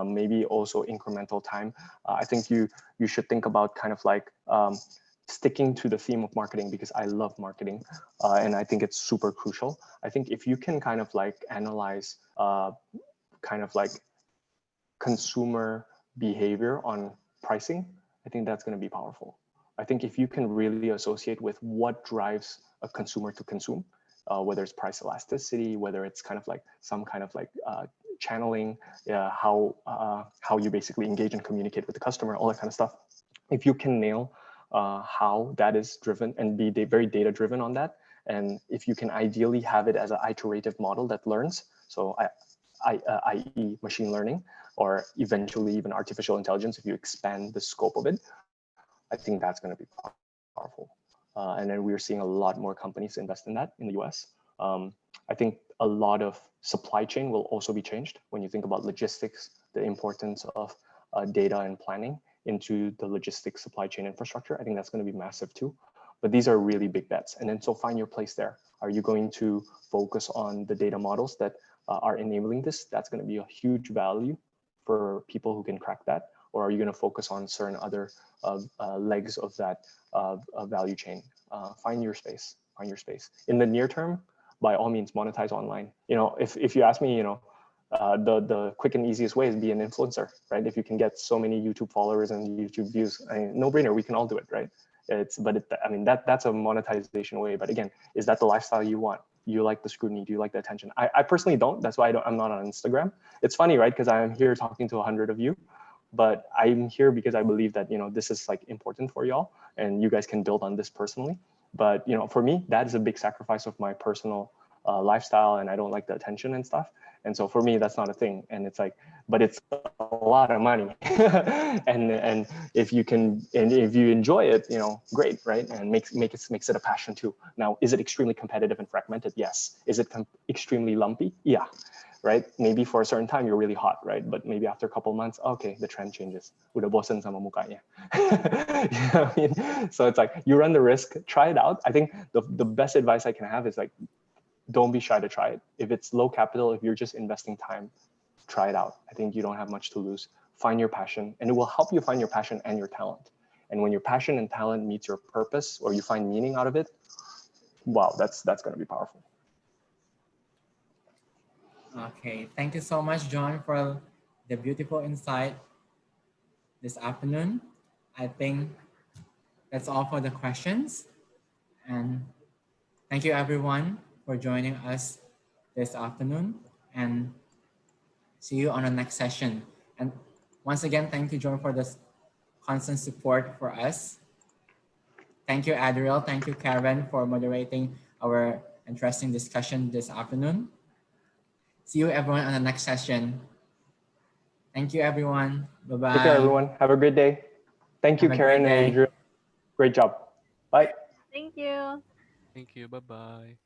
Maybe also incremental time. I think you should think about kind of like sticking to the theme of marketing because I love marketing and I think it's super crucial. I think if you can kind of like analyze kind of like consumer behavior on pricing, I think that's going to be powerful. I think if you can really associate with what drives a consumer to consume, whether it's price elasticity, whether it's kind of like some kind of like channeling, how you basically engage and communicate with the customer, all that kind of stuff. If you can nail how that is driven and be very data driven on that, and if you can ideally have it as an iterative model that learns, so i.e. machine learning, or eventually even artificial intelligence, if you expand the scope of it, I think that's going to be powerful. And then we're seeing a lot more companies invest in that in the US. I think a lot of supply chain will also be changed when you think about logistics, the importance of data and planning into the logistics supply chain infrastructure. I think that's going to be massive too. But these are really big bets. And then so find your place there. Are you going to focus on the data models that are enabling this? That's going to be a huge value for people who can crack that. Or are you going to focus on certain other legs of that value chain? Find your space. Find your space. In the near term, by all means, monetize online. You know, if you ask me, you know, the quick and easiest way is be an influencer, right? If you can get so many YouTube followers and YouTube views, I mean, no brainer. We can all do it, right? I mean, that's a monetization way. But again, is that the lifestyle you want? You like the scrutiny? Do you like the attention? I personally don't. That's why I'm not on Instagram. It's funny, right? Because I'm here talking to 100 of you. But I'm here because I believe that, you know, this is like important for y'all and you guys can build on this personally. But, you know, for me, that is a big sacrifice of my personal lifestyle, and I don't like the attention and stuff. And so for me, that's not a thing. And it's like, but it's a lot of money. and if you enjoy it, you know, great, right? And makes it a passion too. Now, is it extremely competitive and fragmented? Yes. Is it extremely lumpy? Yeah. Right? Maybe for a certain time you're really hot, right? But maybe after a couple of months, okay, the trend changes. Udah bosen sama mukanya. You know what I mean? So it's like you run the risk, try it out. I think the best advice I can have is like, don't be shy to try it. If it's low capital, if you're just investing time, try it out. I think you don't have much to lose. Find your passion, and it will help you find your passion and your talent. And when your passion and talent meets your purpose, or you find meaning out of it, wow, that's going to be powerful. Okay, thank you so much, John, for the beautiful insight this afternoon. I think that's all for the questions. And thank you everyone for joining us this afternoon, and see you on the next session. And once again, thank you, John, for this constant support for us. Thank you, Adriel. Thank you, Karen, for moderating our interesting discussion this afternoon. See you everyone on the next session. Thank you, everyone. Bye-bye. Take care, everyone. Have a great day. Thank you, Karen and Adriel. Great job. Bye. Thank you. Thank you. Bye-bye.